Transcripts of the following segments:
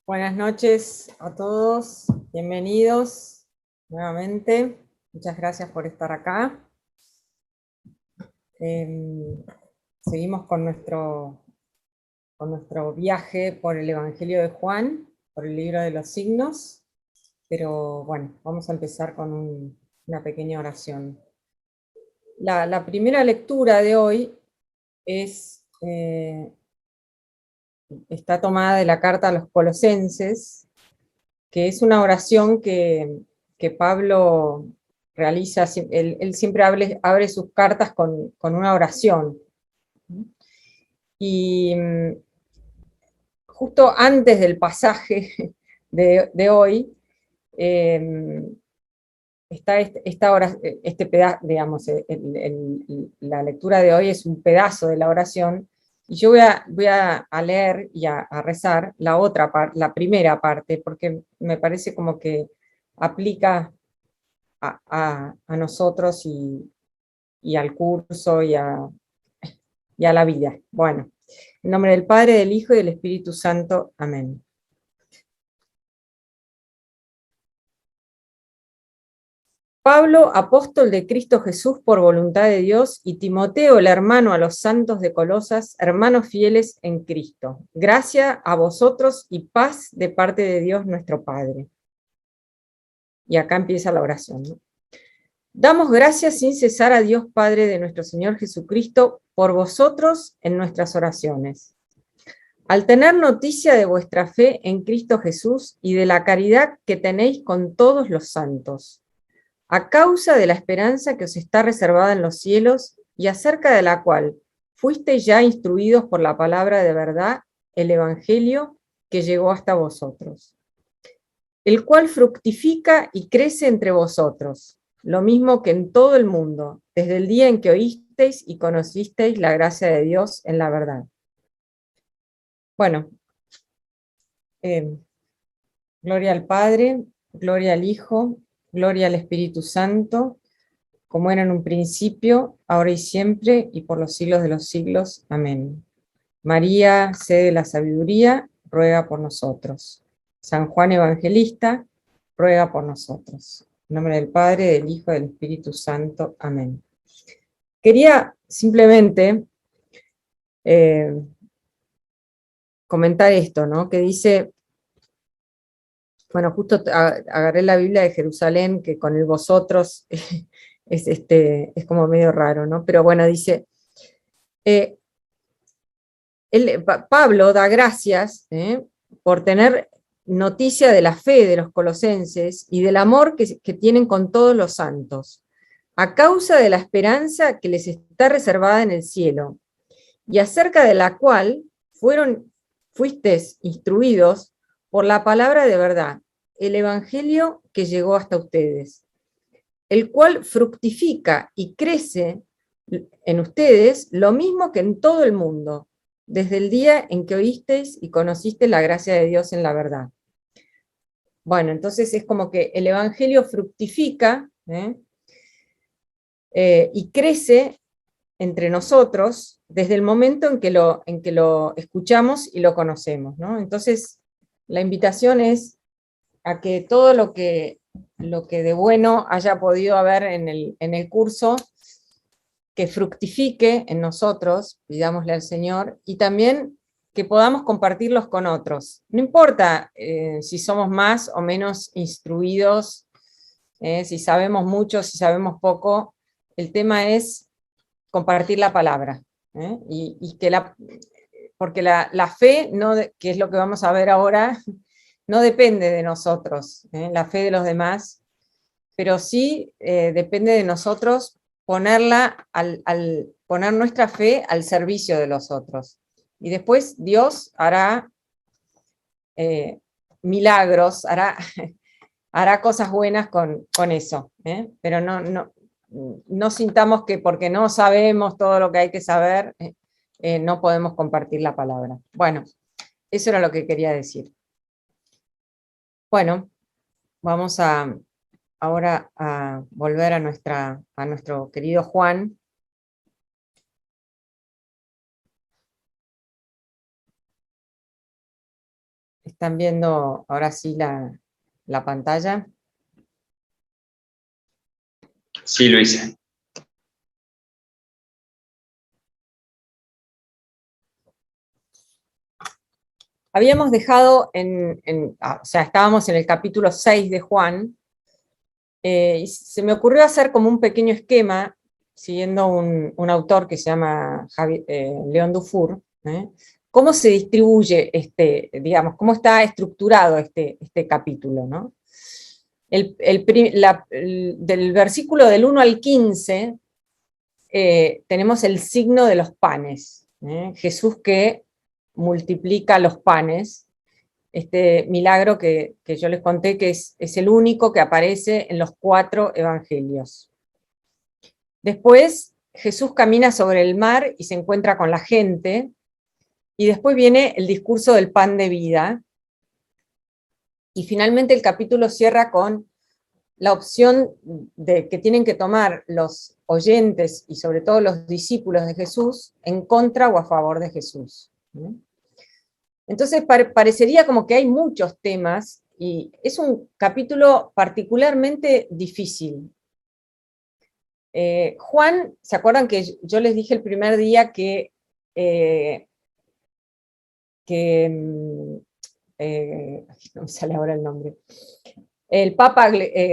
Buenas noches a todos, bienvenidos nuevamente. Muchas gracias por estar acá. Seguimos con nuestro viaje por el Evangelio de Juan, por el libro de los signos, pero bueno, vamos a empezar con una pequeña oración. La primera lectura de hoy está tomada de la carta a los Colosenses, que es una oración que Pablo realiza. Él siempre abre sus cartas con una oración. Y justo antes del pasaje de hoy, eh, está este pedazo, digamos, la lectura de hoy es un pedazo de la oración, y yo voy a leer y a rezar la otra parte, la primera parte, porque me parece como que aplica a nosotros y al curso y a la vida. Bueno, en nombre del Padre, del Hijo y del Espíritu Santo. Amén. Pablo, apóstol de Cristo Jesús por voluntad de Dios, y Timoteo, el hermano a los santos de Colosas, hermanos fieles en Cristo. Gracia a vosotros y paz de parte de Dios nuestro Padre. Y acá empieza la oración, ¿no? Damos gracias sin cesar a Dios Padre de nuestro Señor Jesucristo por vosotros en nuestras oraciones. Al tener noticia de vuestra fe en Cristo Jesús y de la caridad que tenéis con todos los santos, a causa de la esperanza que os está reservada en los cielos y acerca de la cual fuisteis ya instruidos por la palabra de verdad, el Evangelio que llegó hasta vosotros, el cual fructifica y crece entre vosotros, lo mismo que en todo el mundo, desde el día en que oísteis y conocisteis la gracia de Dios en la verdad. Bueno, gloria al Padre, gloria al Hijo, gloria al Espíritu Santo, como era en un principio, ahora y siempre, y por los siglos de los siglos. Amén. María, sede de la sabiduría, ruega por nosotros. San Juan Evangelista, ruega por nosotros. En nombre del Padre, del Hijo y del Espíritu Santo. Amén. Quería simplemente comentar esto, ¿no? Que dice, bueno, justo agarré la Biblia de Jerusalén, que con el vosotros es como medio raro, ¿no? Pero bueno, dice, eh, Pablo da gracias por tener noticia de la fe de los colosenses y del amor que tienen con todos los santos, a causa de la esperanza que les está reservada en el cielo, y acerca de la cual fuisteis instruidos por la palabra de verdad, el Evangelio que llegó hasta ustedes, el cual fructifica y crece en ustedes lo mismo que en todo el mundo, desde el día en que oísteis y conocisteis la gracia de Dios en la verdad. Bueno, entonces es como que el Evangelio fructifica y crece entre nosotros desde el momento en que lo escuchamos y lo conocemos, ¿no? Entonces, la invitación es a que todo lo que de bueno haya podido haber en el curso, que fructifique en nosotros, pidámosle al Señor, y también que podamos compartirlos con otros. No importa si somos más o menos instruidos, si sabemos mucho, si sabemos poco, el tema es compartir la palabra. Y que porque la fe, no que es lo que vamos a ver ahora, no depende de nosotros, la fe de los demás, pero sí depende de nosotros poner nuestra fe al servicio de los otros. Y después Dios hará milagros, hará cosas buenas con eso. Pero no sintamos que porque no sabemos todo lo que hay que saber, no podemos compartir la palabra. Bueno, eso era lo que quería decir. Bueno, vamos ahora a volver a nuestro querido Juan. ¿Están viendo ahora sí la pantalla? Sí, lo hice. Habíamos dejado o sea, estábamos en el capítulo 6 de Juan, y se me ocurrió hacer como un pequeño esquema, siguiendo un autor que se llama León Dufour, cómo se distribuye digamos, cómo está estructurado este capítulo, ¿no? Del versículo del 1 al 15 tenemos el signo de los panes, Jesús que multiplica los panes, este milagro que yo les conté que es el único que aparece en los 4 evangelios. Después Jesús camina sobre el mar y se encuentra con la gente, y después viene el discurso del pan de vida, y finalmente el capítulo cierra con la opción que tienen que tomar los oyentes y sobre todo los discípulos de Jesús en contra o a favor de Jesús. Entonces parecería como que hay muchos temas y es un capítulo particularmente difícil. Juan, ¿se acuerdan que yo les dije el primer día que no me sale ahora el nombre, el Papa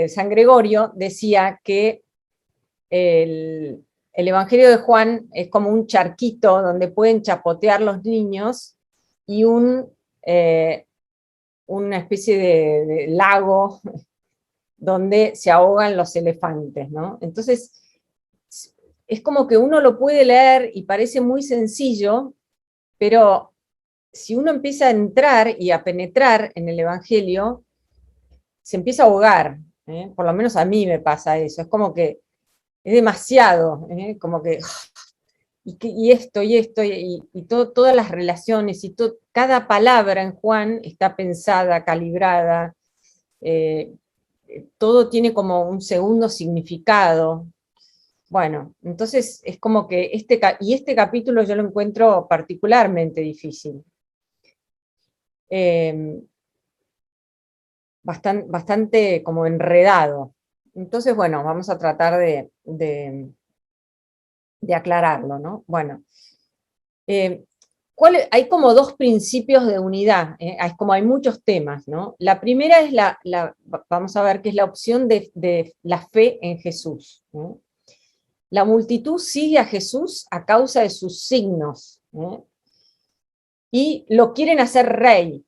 San Gregorio decía que el Evangelio de Juan es como un charquito donde pueden chapotear los niños y una especie de lago donde se ahogan los elefantes, ¿no? Entonces, es como que uno lo puede leer y parece muy sencillo, pero si uno empieza a entrar y a penetrar en el Evangelio, se empieza a ahogar, por lo menos a mí me pasa eso, es como que es demasiado, como que, y esto, todas las relaciones, cada palabra en Juan está pensada, calibrada, eh, todo tiene como un segundo significado. Bueno, entonces es como que este capítulo yo lo encuentro particularmente difícil. Bastante como enredado. Entonces, bueno, vamos a tratar de aclararlo, ¿no? Bueno, hay como 2 principios de unidad, como hay muchos temas, ¿no? La primera es vamos a ver, que es la opción de la fe en Jesús, ¿no? La multitud sigue a Jesús a causa de sus signos, y lo quieren hacer rey,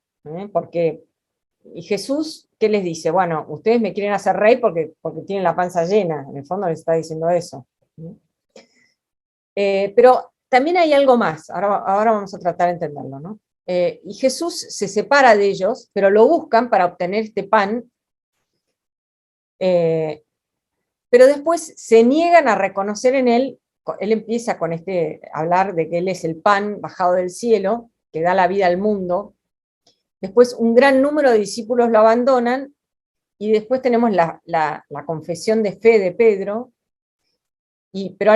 y Jesús, ¿qué les dice? Bueno, ustedes me quieren hacer rey porque tienen la panza llena, en el fondo les está diciendo eso. Pero también hay algo más, ahora vamos a tratar de entenderlo, ¿no? Y Jesús se separa de ellos, pero lo buscan para obtener este pan, pero después se niegan a reconocer en él empieza con hablar de que él es el pan bajado del cielo, que da la vida al mundo. Después un gran número de discípulos lo abandonan, y después tenemos la confesión de fe de Pedro, pero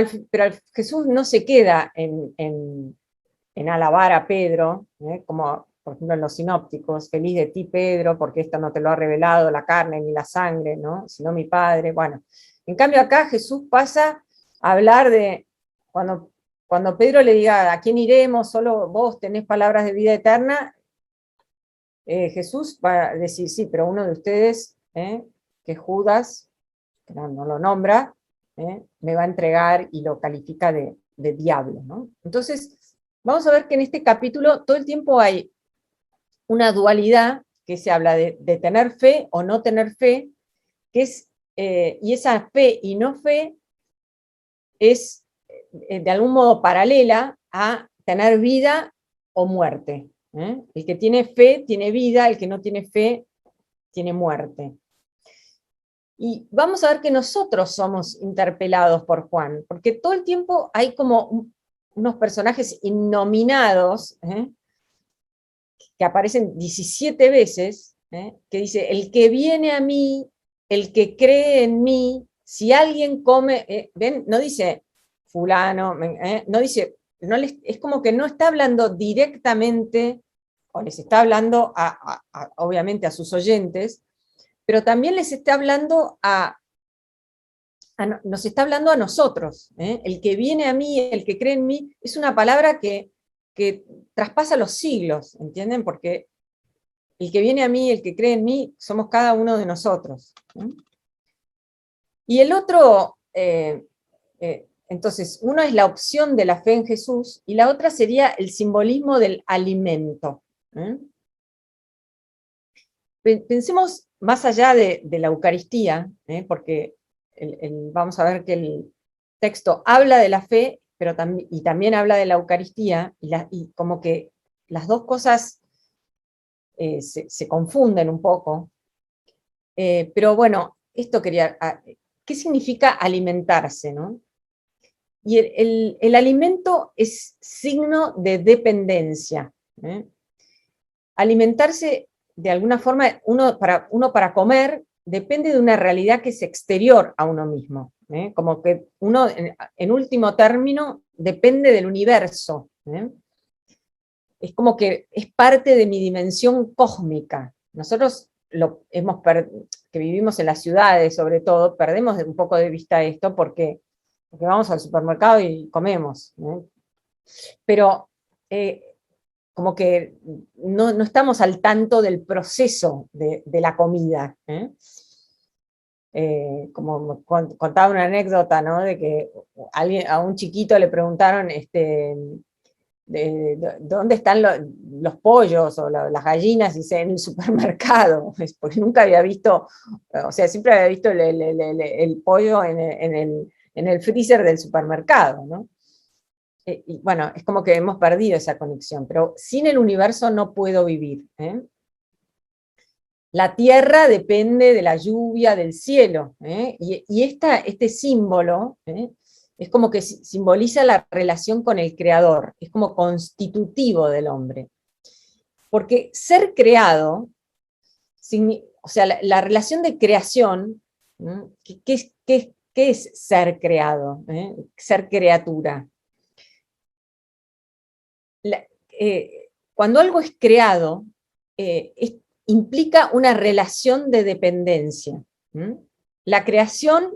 Jesús no se queda en alabar a Pedro, como por ejemplo en los sinópticos, feliz de ti Pedro, porque esto no te lo ha revelado la carne ni la sangre, ¿no? Sino mi Padre. Bueno, en cambio acá Jesús pasa a hablar de cuando Pedro le diga, ¿a quién iremos? Solo vos tenés palabras de vida eterna. Jesús va a decir, sí, pero uno de ustedes, que Judas, que no lo nombra, me va a entregar, y lo califica de diablo, ¿no? Entonces, vamos a ver que en este capítulo todo el tiempo hay una dualidad, que se habla de tener fe o no tener fe, y esa fe y no fe es de algún modo paralela a tener vida o muerte. El que tiene fe tiene vida, el que no tiene fe tiene muerte. Y vamos a ver que nosotros somos interpelados por Juan, porque todo el tiempo hay como unos personajes innominados, que aparecen 17 veces, que dice, el que viene a mí, el que cree en mí, si alguien come, ¿ven? No dice fulano, no dice, es como que no está hablando directamente o les está hablando obviamente a sus oyentes, pero también les está hablando nos está hablando a nosotros. El que viene a mí, el que cree en mí, es una palabra que traspasa los siglos, ¿entienden? Porque el que viene a mí, el que cree en mí, somos cada uno de nosotros. Y el otro, entonces, uno es la opción de la fe en Jesús, y la otra sería el simbolismo del alimento. Pensemos más allá de la Eucaristía, porque vamos a ver que el texto habla de la fe, pero también habla de la Eucaristía, y como que las dos cosas se confunden un poco. Pero bueno, esto quería, ¿qué significa alimentarse, no? Y el alimento es signo de dependencia. Alimentarse, de alguna forma, uno para comer, depende de una realidad que es exterior a uno mismo. Como que uno, en último término, depende del universo. Es como que es parte de mi dimensión cósmica. Nosotros que vivimos en las ciudades, sobre todo, perdemos un poco de vista esto porque vamos al supermercado y comemos. Pero como que no estamos al tanto del proceso de la comida. Como contaba una anécdota, ¿no? De que a un chiquito le preguntaron dónde están los pollos o las gallinas, dice, en el supermercado, porque nunca había visto, o sea, siempre había visto el pollo en el freezer del supermercado, ¿no? Y bueno, es como que hemos perdido esa conexión, pero sin el universo no puedo vivir. La tierra depende de la lluvia, del cielo, y este símbolo es como que simboliza la relación con el creador, es como constitutivo del hombre. Porque ser creado, o sea, la relación de creación, ¿qué es ser creado? Ser criatura. Cuando algo es creado, implica una relación de dependencia. La creación,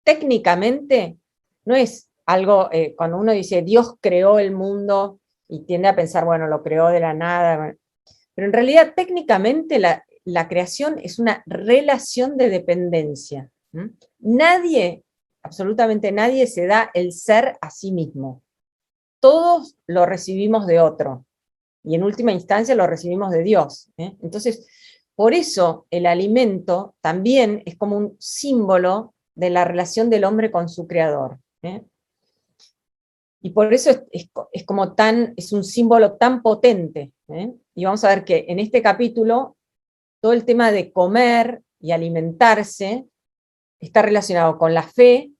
técnicamente, no es algo, cuando uno dice Dios creó el mundo y tiende a pensar, bueno, lo creó de la nada, pero en realidad técnicamente la creación es una relación de dependencia. Nadie, absolutamente nadie, se da el ser a sí mismo. Todos lo recibimos de otro, y en última instancia lo recibimos de Dios. Entonces, por eso el alimento también es como un símbolo de la relación del hombre con su creador. Y por eso es un símbolo tan potente. Y vamos a ver que en este capítulo todo el tema de comer y alimentarse está relacionado con la fe,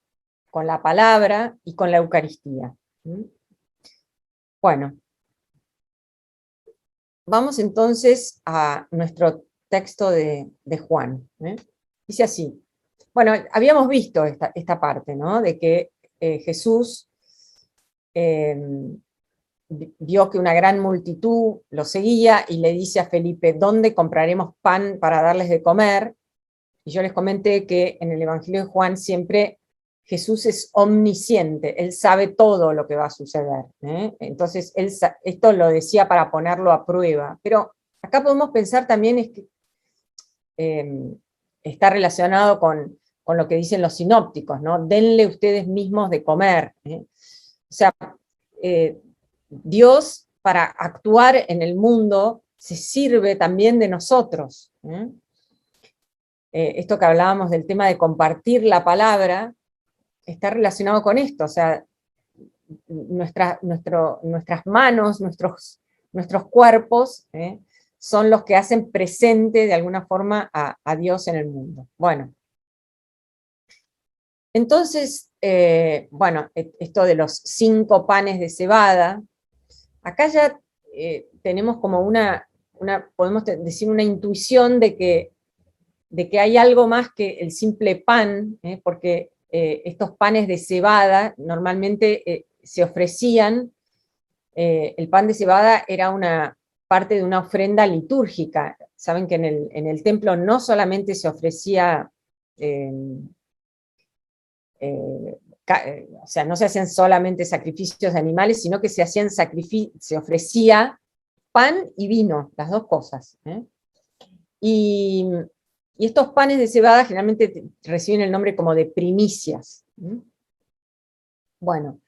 con la palabra y con la Eucaristía. Bueno, vamos entonces a nuestro texto de Juan. Dice así. Bueno, habíamos visto esta parte, ¿no? De que Jesús vio que una gran multitud lo seguía y le dice a Felipe, ¿dónde compraremos pan para darles de comer? Y yo les comenté que en el Evangelio de Juan siempre Jesús es omnisciente, Él sabe todo lo que va a suceder. Entonces, esto lo decía para ponerlo a prueba. Pero acá podemos pensar también es que está relacionado con lo que dicen los sinópticos, ¿no? Denle ustedes mismos de comer. O sea, Dios, para actuar en el mundo, se sirve también de nosotros. Esto que hablábamos del tema de compartir la palabra, está relacionado con esto, o sea, nuestras manos, nuestros cuerpos, son los que hacen presente de alguna forma a Dios en el mundo. Bueno, entonces, bueno, esto de los 5 panes de cebada, acá ya tenemos como podemos decir una intuición de que hay algo más que el simple pan, porque estos panes de cebada normalmente se ofrecían, el pan de cebada era parte de una ofrenda litúrgica. Saben que en el templo no solamente se ofrecía, o sea, no se hacían solamente sacrificios de animales, sino que se ofrecía pan y vino, las dos cosas. Y estos panes de cebada generalmente reciben el nombre como de primicias. Bueno,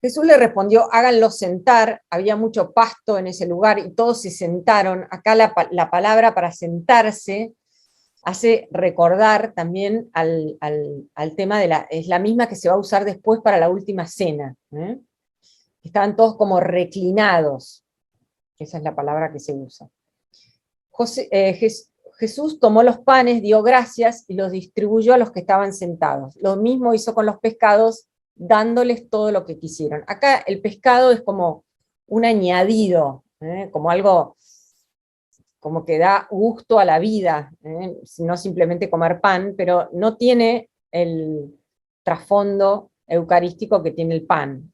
Jesús le respondió, háganlo sentar, había mucho pasto en ese lugar y todos se sentaron. Acá la palabra para sentarse hace recordar también al tema es la misma que se va a usar después para la última cena. Estaban todos como reclinados, esa es la palabra que se usa. Jesús tomó los panes, dio gracias y los distribuyó a los que estaban sentados. Lo mismo hizo con los pescados, dándoles todo lo que quisieron. Acá el pescado es como un añadido, como algo como que da gusto a la vida, no simplemente comer pan, pero no tiene el trasfondo eucarístico que tiene el pan.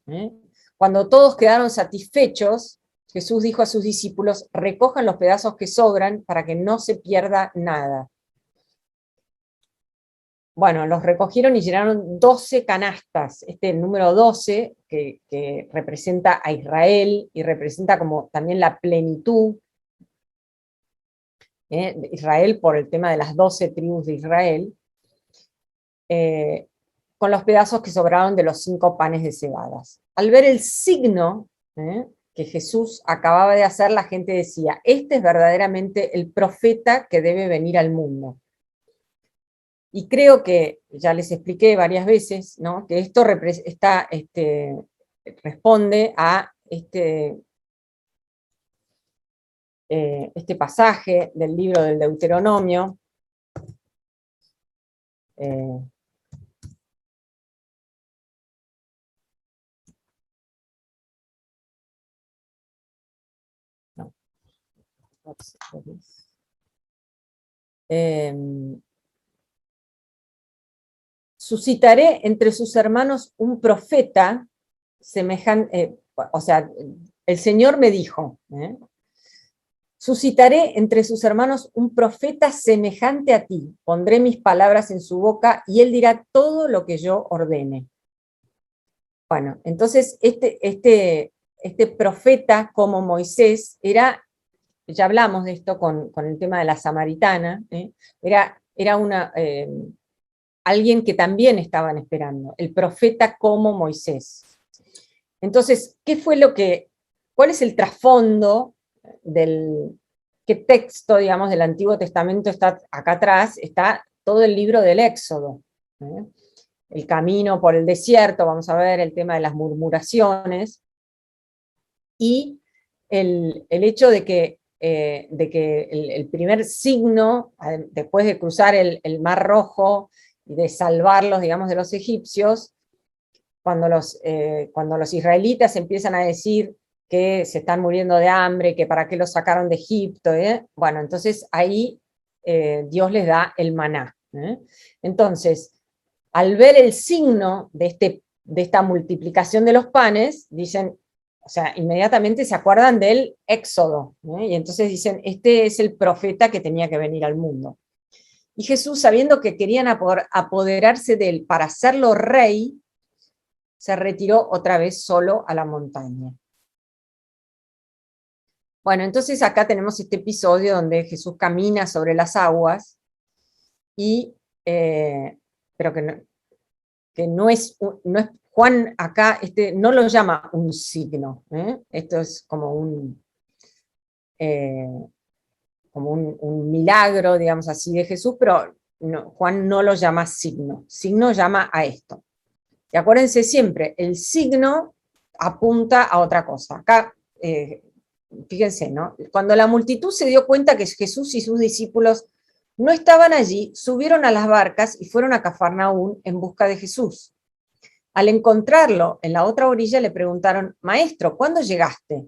Cuando todos quedaron satisfechos, Jesús dijo a sus discípulos, recojan los pedazos que sobran para que no se pierda nada. Bueno, los recogieron y llenaron 12 canastas. Este número 12, que representa a Israel y representa como también la plenitud. Israel por el tema de las 12 tribus de Israel, con los pedazos que sobraron de los 5 panes de cebadas. Al ver el signo que Jesús acababa de hacer, la gente decía, este es verdaderamente el profeta que debe venir al mundo. Y creo que, ya les expliqué varias veces, ¿no?, que esto responde a este pasaje del libro del Deuteronomio, suscitaré entre sus hermanos un profeta semejante, o sea, el Señor me dijo, suscitaré entre sus hermanos un profeta semejante a ti, pondré mis palabras en su boca y él dirá todo lo que yo ordene. Bueno, entonces este profeta como Moisés era, ya hablamos de esto con el tema de la samaritana, era alguien que también estaban esperando, el profeta como Moisés. Entonces, ¿cuál es el trasfondo qué texto, digamos, del Antiguo Testamento está acá atrás? Está todo el libro del Éxodo, el camino por el desierto, vamos a ver el tema de las murmuraciones, y el hecho de que el primer signo, después de cruzar el Mar Rojo y de salvarlos, digamos, de los egipcios, cuando los israelitas empiezan a decir que se están muriendo de hambre, que para qué los sacaron de Egipto, bueno, entonces ahí Dios les da el maná. Entonces, al ver el signo de esta multiplicación de los panes, dicen, o sea, inmediatamente se acuerdan del Éxodo, y entonces dicen, este es el profeta que tenía que venir al mundo. Y Jesús, sabiendo que querían apoderarse de él para hacerlo rey, se retiró otra vez solo a la montaña. Bueno, entonces acá tenemos este episodio donde Jesús camina sobre las aguas, pero que no es Juan acá no lo llama un signo, esto es como un milagro, digamos así, de Jesús, pero Juan no lo llama signo, signo llama a esto. Y acuérdense siempre, el signo apunta a otra cosa. Acá, fíjense, ¿no? Cuando la multitud se dio cuenta que Jesús y sus discípulos no estaban allí, subieron a las barcas y fueron a Cafarnaún en busca de Jesús. Al encontrarlo en la otra orilla le preguntaron, Maestro, ¿cuándo llegaste?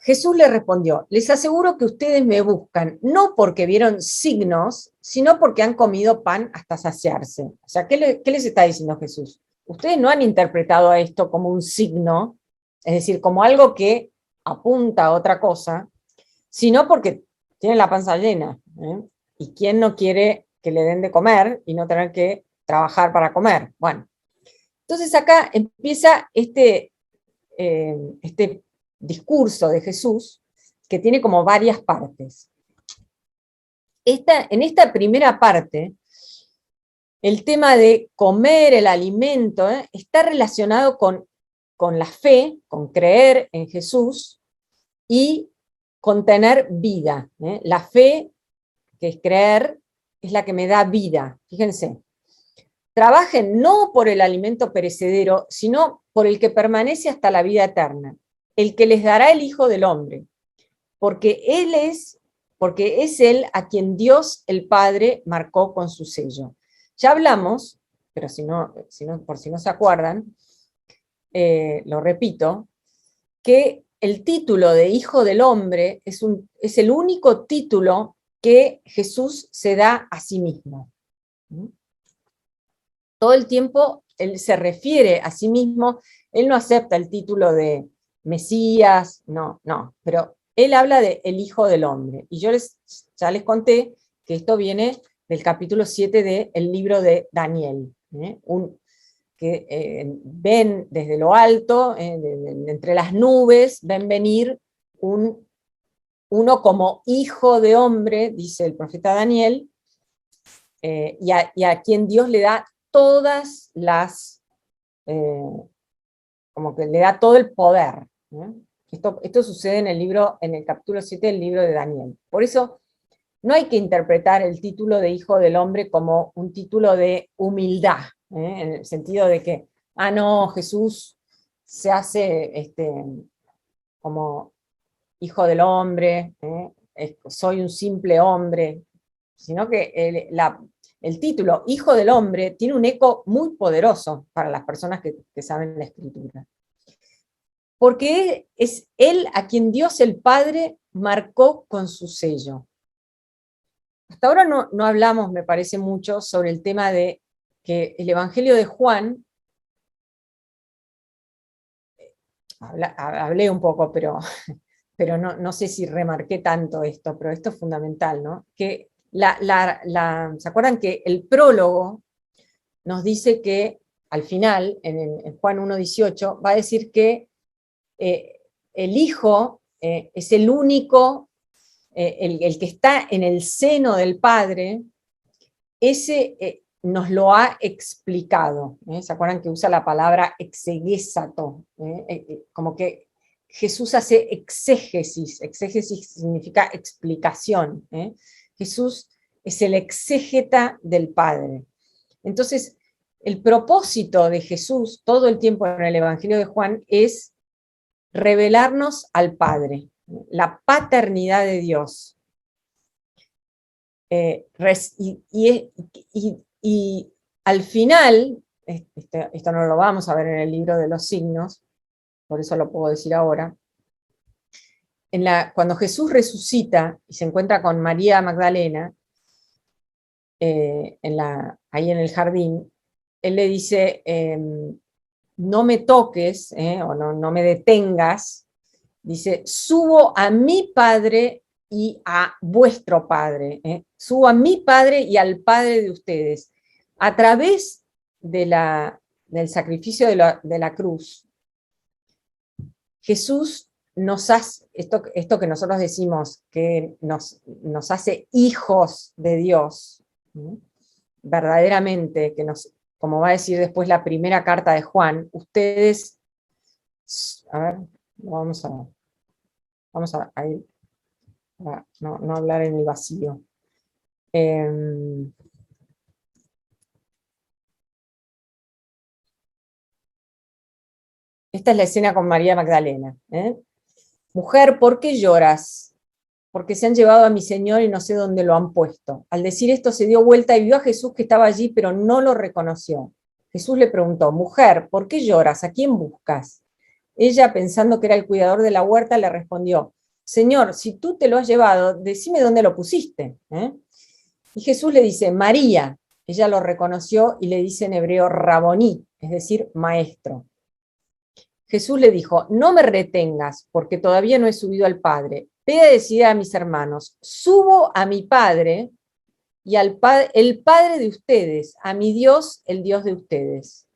Jesús le respondió, les aseguro que ustedes me buscan, no porque vieron signos, sino porque han comido pan hasta saciarse. O sea, ¿qué les está diciendo Jesús? Ustedes no han interpretado a esto como un signo, es decir, como algo que apunta a otra cosa, sino porque tiene la panza llena. ¿Y quién no quiere que le den de comer y no tener que trabajar para comer? Bueno, entonces acá empieza este discurso de Jesús que tiene como varias partes. En esta primera parte, el tema de comer el alimento está relacionado con la fe, con creer en Jesús y con tener vida. La fe, que es creer, es la que me da vida. Fíjense, trabajen no por el alimento perecedero, sino por el que permanece hasta la vida eterna, el que les dará el Hijo del Hombre, porque es Él a quien Dios el Padre marcó con su sello. Ya hablamos, pero por si no se acuerdan, lo repito, que el título de Hijo del Hombre es el único título que Jesús se da a sí mismo. Todo el tiempo Él se refiere a sí mismo, Él no acepta el título de Mesías, no, pero Él habla de el Hijo del Hombre. Y yo ya les conté que esto viene del capítulo 7 del libro de Daniel, que ven desde lo alto, entre las nubes, ven venir uno como hijo de hombre, dice el profeta Daniel, y a quien Dios le da todas las, como que le da todo el poder. Esto sucede en el capítulo 7 del libro de Daniel. Por eso no hay que interpretar el título de Hijo del Hombre como un título de humildad, en el sentido de que, no, Jesús se hace como Hijo del Hombre, soy un simple hombre, sino que el título Hijo del Hombre tiene un eco muy poderoso para las personas que saben la Escritura. Porque es Él a quien Dios el Padre marcó con su sello. Hasta ahora no hablamos, me parece mucho, sobre el tema de que el Evangelio de Juan, hablé un poco, pero no sé si remarqué tanto esto, pero esto es fundamental, ¿no? Que ¿se acuerdan que el prólogo nos dice que al final, en Juan 1:18, va a decir que el Hijo es el único, el que está en el seno del Padre, ese nos lo ha explicado. ¿Se acuerdan que usa la palabra exegesato? Como que Jesús hace exégesis. Exégesis significa explicación. Jesús es el exégeta del Padre. Entonces, el propósito de Jesús todo el tiempo en el Evangelio de Juan es revelarnos al Padre, la paternidad de Dios. Y al final, esto no lo vamos a ver en el libro de los signos, por eso lo puedo decir ahora, cuando Jesús resucita y se encuentra con María Magdalena, ahí en el jardín, Él le dice, no me toques, o no me detengas, dice, subo a mi Padre y a vuestro Padre, subo a mi Padre y al Padre de ustedes. A través del sacrificio de la cruz, Jesús nos hace, esto que nosotros decimos, que nos hace hijos de Dios, verdaderamente, como va a decir después la primera carta de Juan, ustedes, a ver, vamos a ir, no hablar en el vacío. Esta es la escena con María Magdalena. Mujer, ¿por qué lloras? Porque se han llevado a mi Señor y no sé dónde lo han puesto. Al decir esto se dio vuelta y vio a Jesús que estaba allí, pero no lo reconoció. Jesús le preguntó, mujer, ¿por qué lloras? ¿A quién buscas? Ella, pensando que era el cuidador de la huerta, le respondió, Señor, si tú te lo has llevado, decime dónde lo pusiste. Y Jesús le dice, María. Ella lo reconoció y le dice en hebreo, Raboní, es decir, maestro. Jesús le dijo, no me retengas, porque todavía no he subido al Padre. Ve a decir a mis hermanos, subo a mi Padre y el Padre de ustedes, a mi Dios, el Dios de ustedes.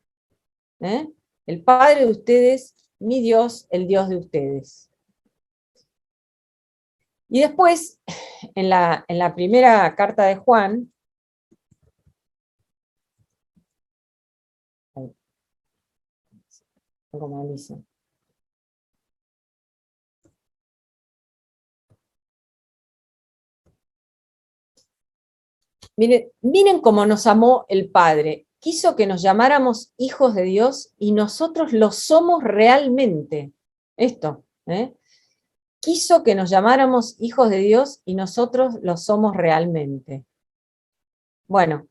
El Padre de ustedes, mi Dios, el Dios de ustedes. Y después, en la primera carta de Juan, como dice, miren cómo nos amó el Padre. Quiso que nos llamáramos hijos de Dios y nosotros lo somos realmente. Esto, quiso que nos llamáramos hijos de Dios y nosotros lo somos realmente. Bueno,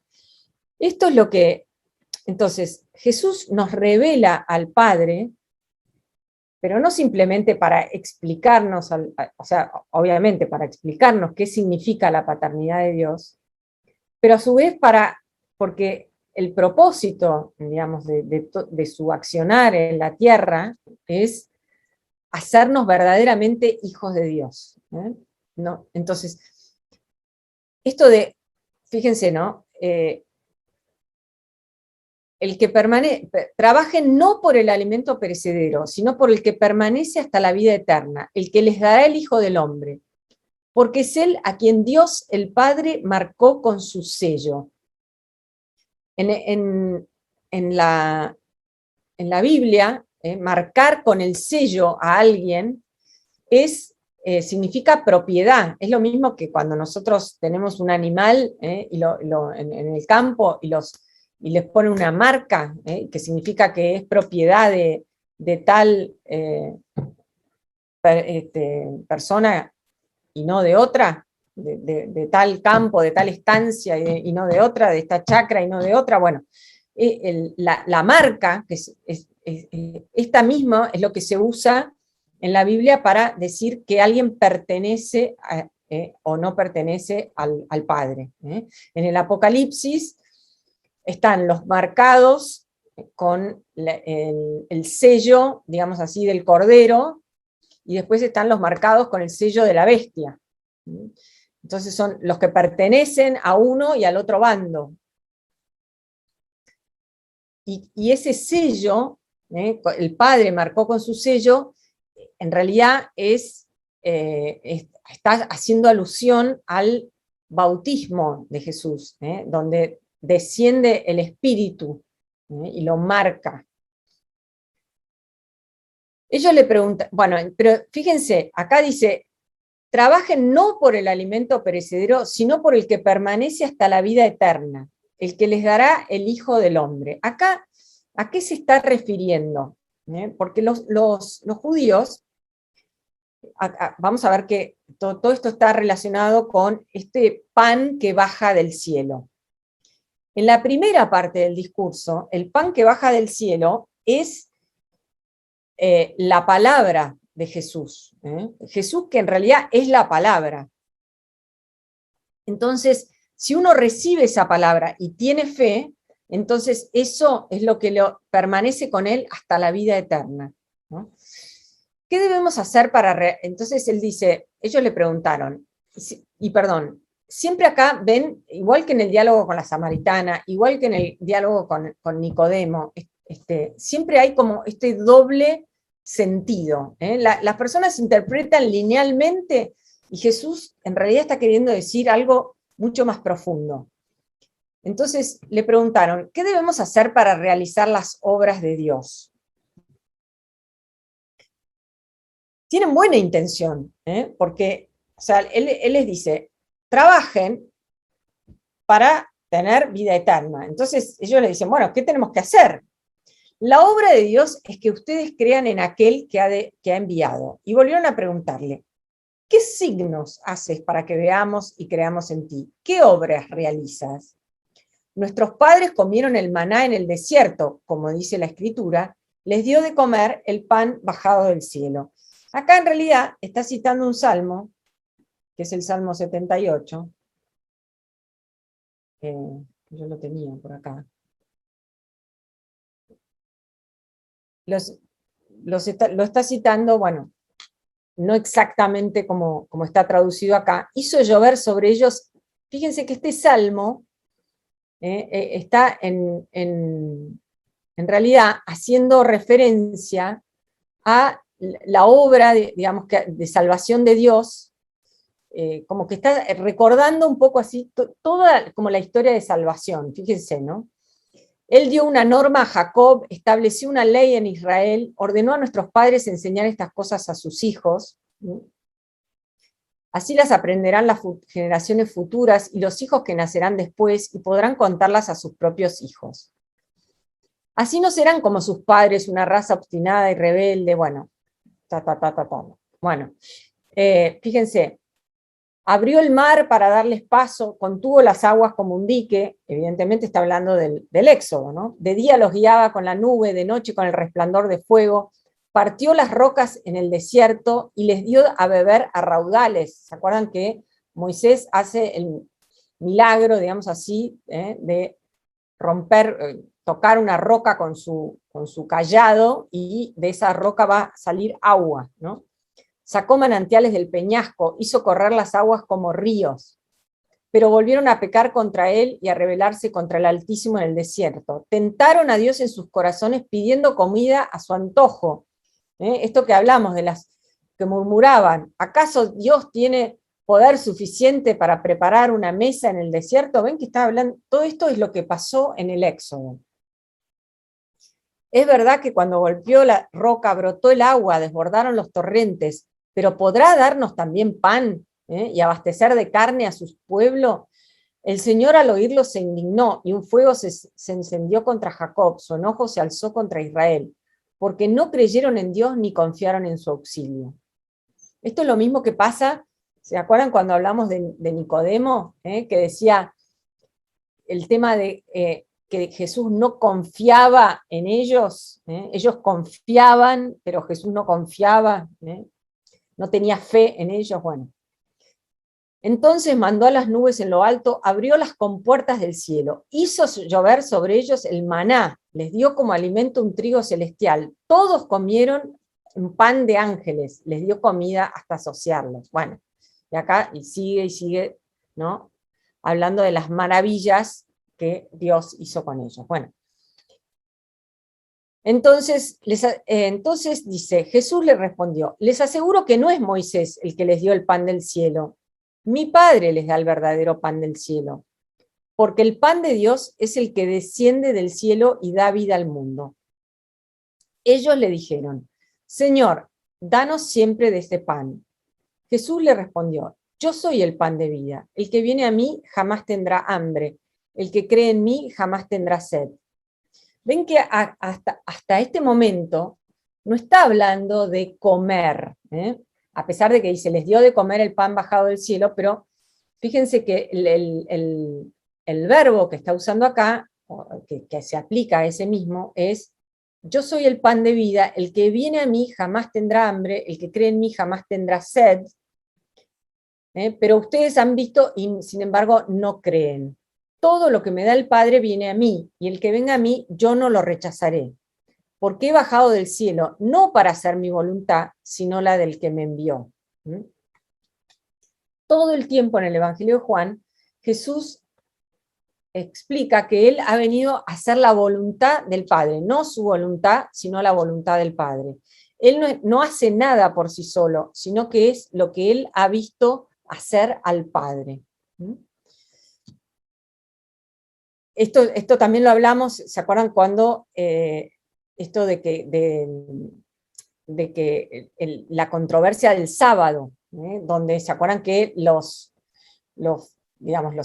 esto es lo que, entonces, Jesús nos revela al Padre, pero no simplemente para explicarnos, o sea, obviamente para explicarnos qué significa la paternidad de Dios, pero a su vez porque el propósito, digamos, de su accionar en la tierra es hacernos verdaderamente hijos de Dios. ¿No? Entonces, esto de, fíjense, ¿no? El que trabajen no por el alimento perecedero, sino por el que permanece hasta la vida eterna, el que les dará el Hijo del Hombre, porque es Él a quien Dios el Padre marcó con su sello. En la Biblia, marcar con el sello a alguien significa propiedad. Es lo mismo que cuando nosotros tenemos un animal en el campo y les ponen una marca, que significa que es propiedad de tal persona y no de otra, de tal campo, de tal estancia y no de otra, de esta chacra y no de otra. Bueno, la marca, que esta misma es lo que se usa en la Biblia para decir que alguien pertenece o no pertenece al Padre. En el Apocalipsis están los marcados con el sello, digamos así, del Cordero, y después están los marcados con el sello de la bestia. Entonces son los que pertenecen a uno y al otro bando. Y ese sello, el Padre marcó con su sello, en realidad está haciendo alusión al bautismo de Jesús, donde desciende el Espíritu y lo marca. Ellos le preguntan, bueno, pero fíjense, acá dice, trabajen no por el alimento perecedero, sino por el que permanece hasta la vida eterna, el que les dará el Hijo del Hombre. Acá, ¿a qué se está refiriendo? Porque los judíos, vamos a ver que todo esto está relacionado con este pan que baja del cielo. En la primera parte del discurso, el pan que baja del cielo es la palabra de Jesús. Jesús, que en realidad es la palabra. Entonces, si uno recibe esa palabra y tiene fe, entonces eso es lo que permanece con él hasta la vida eterna, ¿no? ¿Qué debemos hacer para...? Entonces él dice, ellos le preguntaron, y perdón, siempre acá ven, igual que en el diálogo con la samaritana, igual que en el diálogo con Nicodemo, siempre hay como este doble sentido. Las personas interpretan linealmente y Jesús en realidad está queriendo decir algo mucho más profundo. Entonces le preguntaron, ¿qué debemos hacer para realizar las obras de Dios? Tienen buena intención, porque o sea, él les dice, trabajen para tener vida eterna. Entonces ellos le dicen, bueno, ¿qué tenemos que hacer? La obra de Dios es que ustedes crean en aquel que ha enviado. Y volvieron a preguntarle, ¿qué signos haces para que veamos y creamos en ti? ¿Qué obras realizas? Nuestros padres comieron el maná en el desierto, como dice la Escritura, les dio de comer el pan bajado del cielo. Acá en realidad está citando un salmo, que es el Salmo 78. Yo lo tenía por acá. lo está citando, bueno, no exactamente como está traducido acá, hizo llover sobre ellos. Fíjense que este salmo está en realidad haciendo referencia a la obra, digamos, de salvación de Dios, como que está recordando un poco así toda como la historia de salvación, fíjense, ¿no? Él dio una norma a Jacob, estableció una ley en Israel, ordenó a nuestros padres enseñar estas cosas a sus hijos. Así las aprenderán las generaciones futuras y los hijos que nacerán después y podrán contarlas a sus propios hijos. Así no serán como sus padres, una raza obstinada y rebelde. Bueno, Bueno, fíjense, abrió el mar para darles paso, contuvo las aguas como un dique, evidentemente está hablando del éxodo, ¿no? De día los guiaba con la nube, de noche con el resplandor de fuego, partió las rocas en el desierto y les dio a beber a raudales. ¿Se acuerdan que Moisés hace el milagro, digamos así, de romper, tocar una roca con su cayado y de esa roca va a salir agua, ¿no? Sacó manantiales del peñasco, hizo correr las aguas como ríos, pero volvieron a pecar contra él y a rebelarse contra el Altísimo en el desierto. Tentaron a Dios en sus corazones pidiendo comida a su antojo. Esto que hablamos de las que murmuraban, ¿acaso Dios tiene poder suficiente para preparar una mesa en el desierto? Ven que está hablando, todo esto es lo que pasó en el Éxodo. Es verdad que cuando golpeó la roca brotó el agua, desbordaron los torrentes, pero ¿podrá darnos también pan y abastecer de carne a su pueblo? El Señor al oírlo se indignó y un fuego se encendió contra Jacob, su enojo se alzó contra Israel, porque no creyeron en Dios ni confiaron en su auxilio. Esto es lo mismo que pasa, ¿se acuerdan cuando hablamos de Nicodemo? Que decía el tema de que Jesús no confiaba en ellos, ellos confiaban, pero Jesús no confiaba, no tenía fe en ellos, bueno. Entonces mandó a las nubes en lo alto, abrió las compuertas del cielo, hizo llover sobre ellos el maná, les dio como alimento un trigo celestial. Todos comieron un pan de ángeles, les dio comida hasta saciarlos. Bueno, y acá y sigue, ¿no? Hablando de las maravillas que Dios hizo con ellos. Bueno, entonces dice, Jesús le respondió, les aseguro que no es Moisés el que les dio el pan del cielo. Mi Padre les da el verdadero pan del cielo, porque el pan de Dios es el que desciende del cielo y da vida al mundo. Ellos le dijeron, Señor, danos siempre de este pan. Jesús le respondió, yo soy el pan de vida, el que viene a mí jamás tendrá hambre, el que cree en mí jamás tendrá sed. Ven que hasta este momento no está hablando de comer, a pesar de que dice, les dio de comer el pan bajado del cielo, pero fíjense que el verbo que está usando acá, que se aplica a ese mismo, es, yo soy el pan de vida, el que viene a mí jamás tendrá hambre, el que cree en mí jamás tendrá sed, pero ustedes han visto y sin embargo no creen. Todo lo que me da el Padre viene a mí, y el que venga a mí yo no lo rechazaré, porque he bajado del cielo, no para hacer mi voluntad, sino la del que me envió. Todo el tiempo en el Evangelio de Juan, Jesús explica que él ha venido a hacer la voluntad del Padre, no su voluntad, sino la voluntad del Padre. Él no hace nada por sí solo, sino que es lo que él ha visto hacer al Padre. Esto también lo hablamos, ¿se acuerdan cuando esto de que la controversia del sábado, donde se acuerdan que los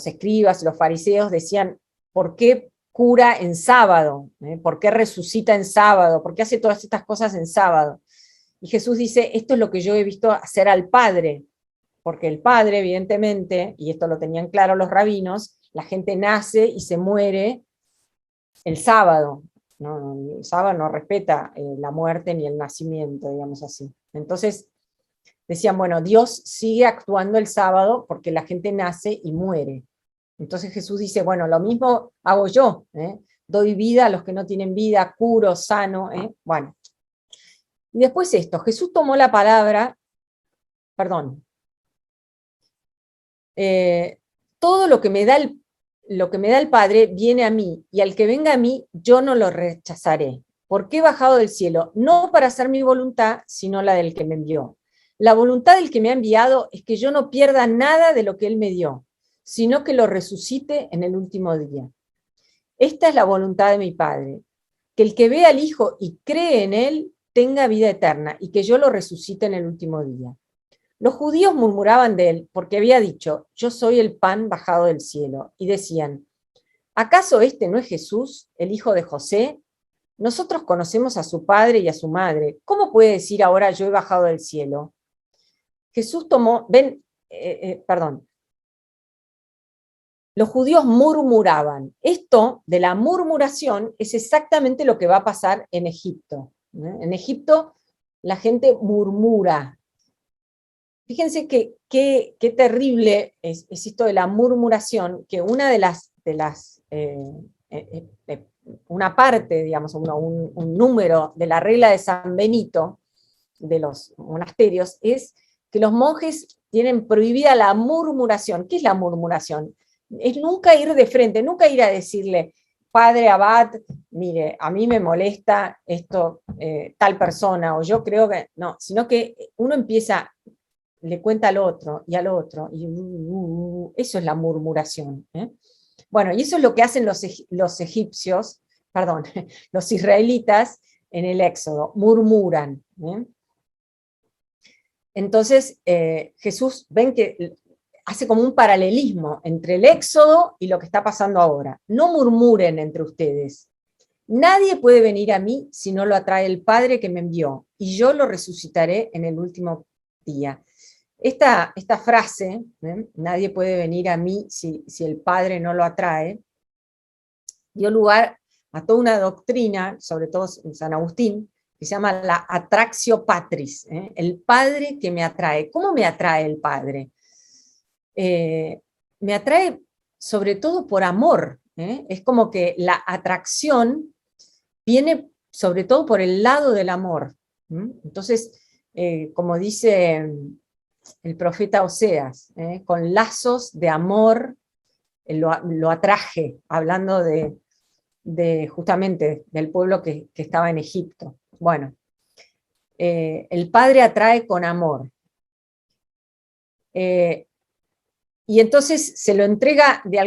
escribas, los fariseos decían, ¿por qué cura en sábado? ¿Por qué resucita en sábado? ¿Por qué hace todas estas cosas en sábado? Y Jesús dice, esto es lo que yo he visto hacer al Padre, porque el Padre, evidentemente, y esto lo tenían claro los rabinos, la gente nace y se muere el sábado. El sábado no respeta la muerte ni el nacimiento, digamos así. Entonces decían, bueno, Dios sigue actuando el sábado porque la gente nace y muere. Entonces Jesús dice, bueno, lo mismo hago yo, doy vida a los que no tienen vida, curo, sano, bueno. Y después esto, Jesús tomó la palabra, perdón, todo lo que me da el Padre viene a mí, y al que venga a mí, yo no lo rechazaré. Porque he bajado del cielo, no para hacer mi voluntad, sino la del que me envió. La voluntad del que me ha enviado es que yo no pierda nada de lo que él me dio, sino que lo resucite en el último día. Esta es la voluntad de mi Padre, que el que ve al Hijo y cree en él tenga vida eterna, y que yo lo resucite en el último día. Los judíos murmuraban de él porque había dicho, yo soy el pan bajado del cielo, y decían, ¿acaso este no es Jesús, el hijo de José? Nosotros conocemos a su padre y a su madre. ¿Cómo puede decir ahora yo he bajado del cielo? Jesús tomó, perdón, los judíos murmuraban. Esto de la murmuración es exactamente lo que va a pasar en Egipto. En Egipto la gente murmura. Fíjense qué terrible es esto de la murmuración, que una de las una parte, digamos, un número de la regla de San Benito, de los monasterios, es que los monjes tienen prohibida la murmuración. ¿Qué es la murmuración? Es nunca ir de frente, nunca ir a decirle, padre abad, mire, a mí me molesta esto, tal persona, o yo creo que, no, sino que uno empieza, le cuenta al otro, y eso es la murmuración. Bueno, y eso es lo que hacen los egipcios, perdón, los israelitas en el Éxodo, murmuran. Entonces, Jesús, ven que hace como un paralelismo entre el Éxodo y lo que está pasando ahora. No murmuren entre ustedes. Nadie puede venir a mí si no lo atrae el Padre que me envió, y yo lo resucitaré en el último día. Esta frase, nadie puede venir a mí si el Padre no lo atrae, dio lugar a toda una doctrina, sobre todo en San Agustín, que se llama la attractio patris, el Padre que me atrae. ¿Cómo me atrae el Padre? Me atrae sobre todo por amor. Es como que la atracción viene sobre todo por el lado del amor. Entonces, como dice el profeta Oseas, con lazos de amor lo atraje, hablando justamente del pueblo que estaba en Egipto. Bueno, el Padre atrae con amor. Y entonces se lo entrega de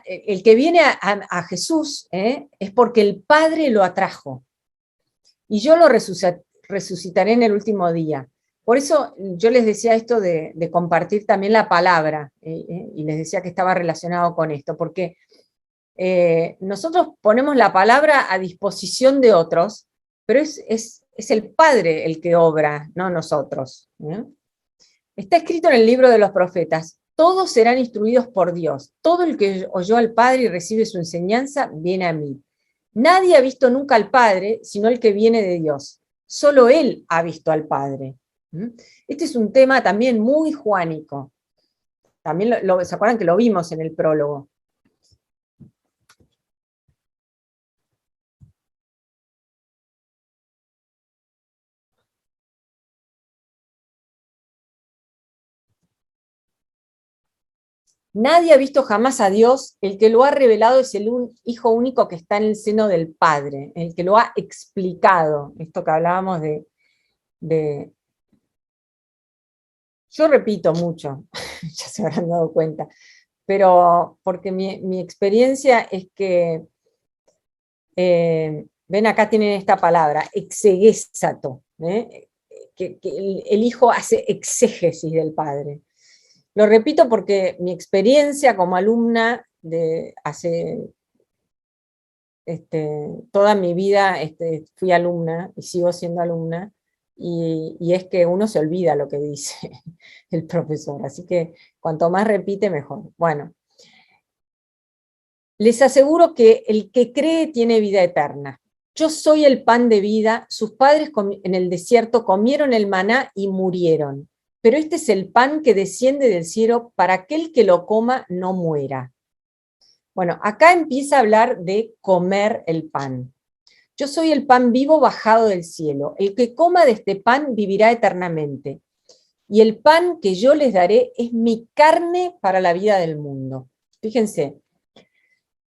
el que viene a Jesús es porque el Padre lo atrajo. Y yo lo resucitaré en el último día. Por eso yo les decía esto de compartir también la palabra, y les decía que estaba relacionado con esto, porque nosotros ponemos la palabra a disposición de otros, pero es el Padre el que obra, no nosotros. Está escrito en el libro de los profetas, todos serán instruidos por Dios, todo el que oyó al Padre y recibe su enseñanza viene a mí. Nadie ha visto nunca al Padre, sino el que viene de Dios. Solo Él ha visto al Padre. Este es un tema también muy juánico. También ¿se acuerdan que lo vimos en el prólogo? Nadie ha visto jamás a Dios, el que lo ha revelado es el Hijo único que está en el seno del Padre, el que lo ha explicado, esto que hablábamos de... Yo repito mucho, ya se habrán dado cuenta, pero porque mi experiencia es que, ven acá tienen esta palabra, exegesato, que el Hijo hace exégesis del Padre. Lo repito porque mi experiencia como alumna de hace toda mi vida fui alumna y sigo siendo alumna, y es que uno se olvida lo que dice el profesor, así que cuanto más repite, mejor. Bueno, les aseguro que el que cree tiene vida eterna. Yo soy el pan de vida, sus padres en el desierto comieron el maná y murieron, pero este es el pan que desciende del cielo para aquel que lo coma no muera. Bueno, acá empieza a hablar de comer el pan. Yo soy el pan vivo bajado del cielo. El que coma de este pan vivirá eternamente. Y el pan que yo les daré es mi carne para la vida del mundo. Fíjense,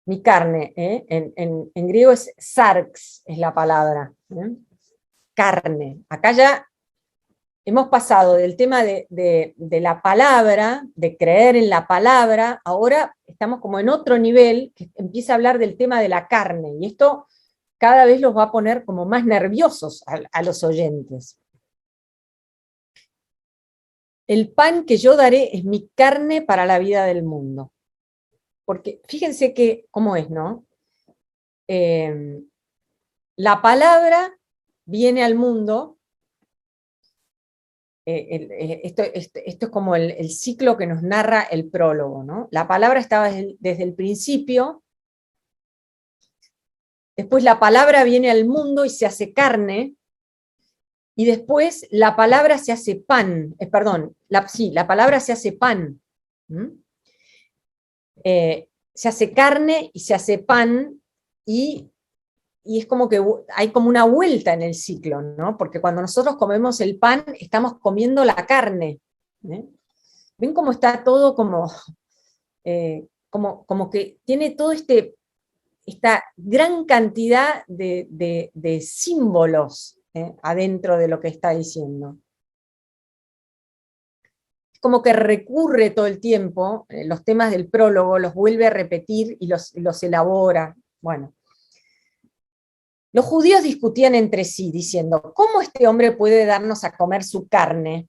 mi carne, en griego es sarx, es la palabra. Carne. Acá ya hemos pasado del tema de la palabra, de creer en la palabra, ahora estamos como en otro nivel, que empieza a hablar del tema de la carne, y esto cada vez los va a poner como más nerviosos a los oyentes. El pan que yo daré es mi carne para la vida del mundo. Porque fíjense que, cómo es, ¿no? La palabra viene al mundo, esto es como el ciclo que nos narra el prólogo, ¿no? La palabra estaba desde el principio, después la palabra viene al mundo y se hace carne, y después la palabra se hace pan, perdón, la palabra se hace pan. Se hace carne y se hace pan, y es como que hay como una vuelta en el ciclo, ¿no? Porque cuando nosotros comemos el pan, estamos comiendo la carne. ¿Ven cómo está todo como que tiene todo esta gran cantidad de símbolos adentro de lo que está diciendo? Es como que recurre todo el tiempo, los temas del prólogo los vuelve a repetir y los elabora. Bueno. Los judíos discutían entre sí, diciendo, ¿cómo este hombre puede darnos a comer su carne?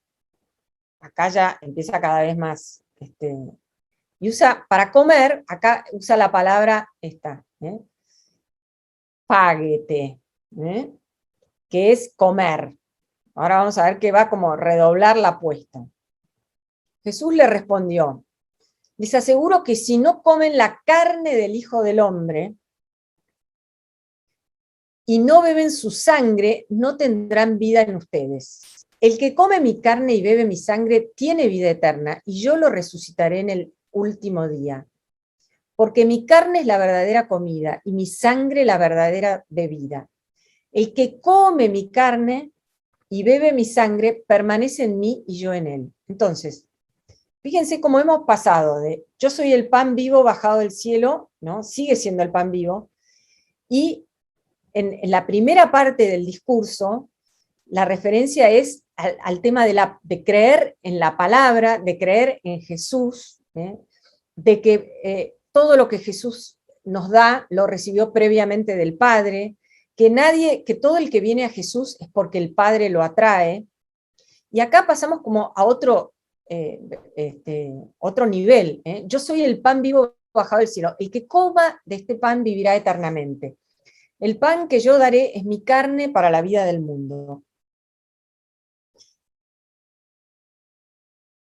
Acá ya empieza cada vez más. Y usa, para comer, acá usa la palabra esta, páguete, que es comer. Ahora vamos a ver que va como redoblar la apuesta. Jesús le respondió, les aseguro que si no comen la carne del Hijo del Hombre y no beben su sangre, no tendrán vida en ustedes. El que come mi carne y bebe mi sangre tiene vida eterna, y yo lo resucitaré en el último día. Porque mi carne es la verdadera comida, y mi sangre la verdadera bebida. El que come mi carne y bebe mi sangre permanece en mí y yo en él. Entonces, fíjense cómo hemos pasado de yo soy el pan vivo bajado del cielo, ¿no? Sigue siendo el pan vivo, y en la primera parte del discurso, la referencia es al tema de creer en la palabra, de creer en Jesús, de que todo lo que Jesús nos da lo recibió previamente del Padre, que todo el que viene a Jesús es porque el Padre lo atrae. Y acá pasamos como a otro nivel. Yo soy el pan vivo bajado del cielo. El que coma de este pan vivirá eternamente. El pan que yo daré es mi carne para la vida del mundo.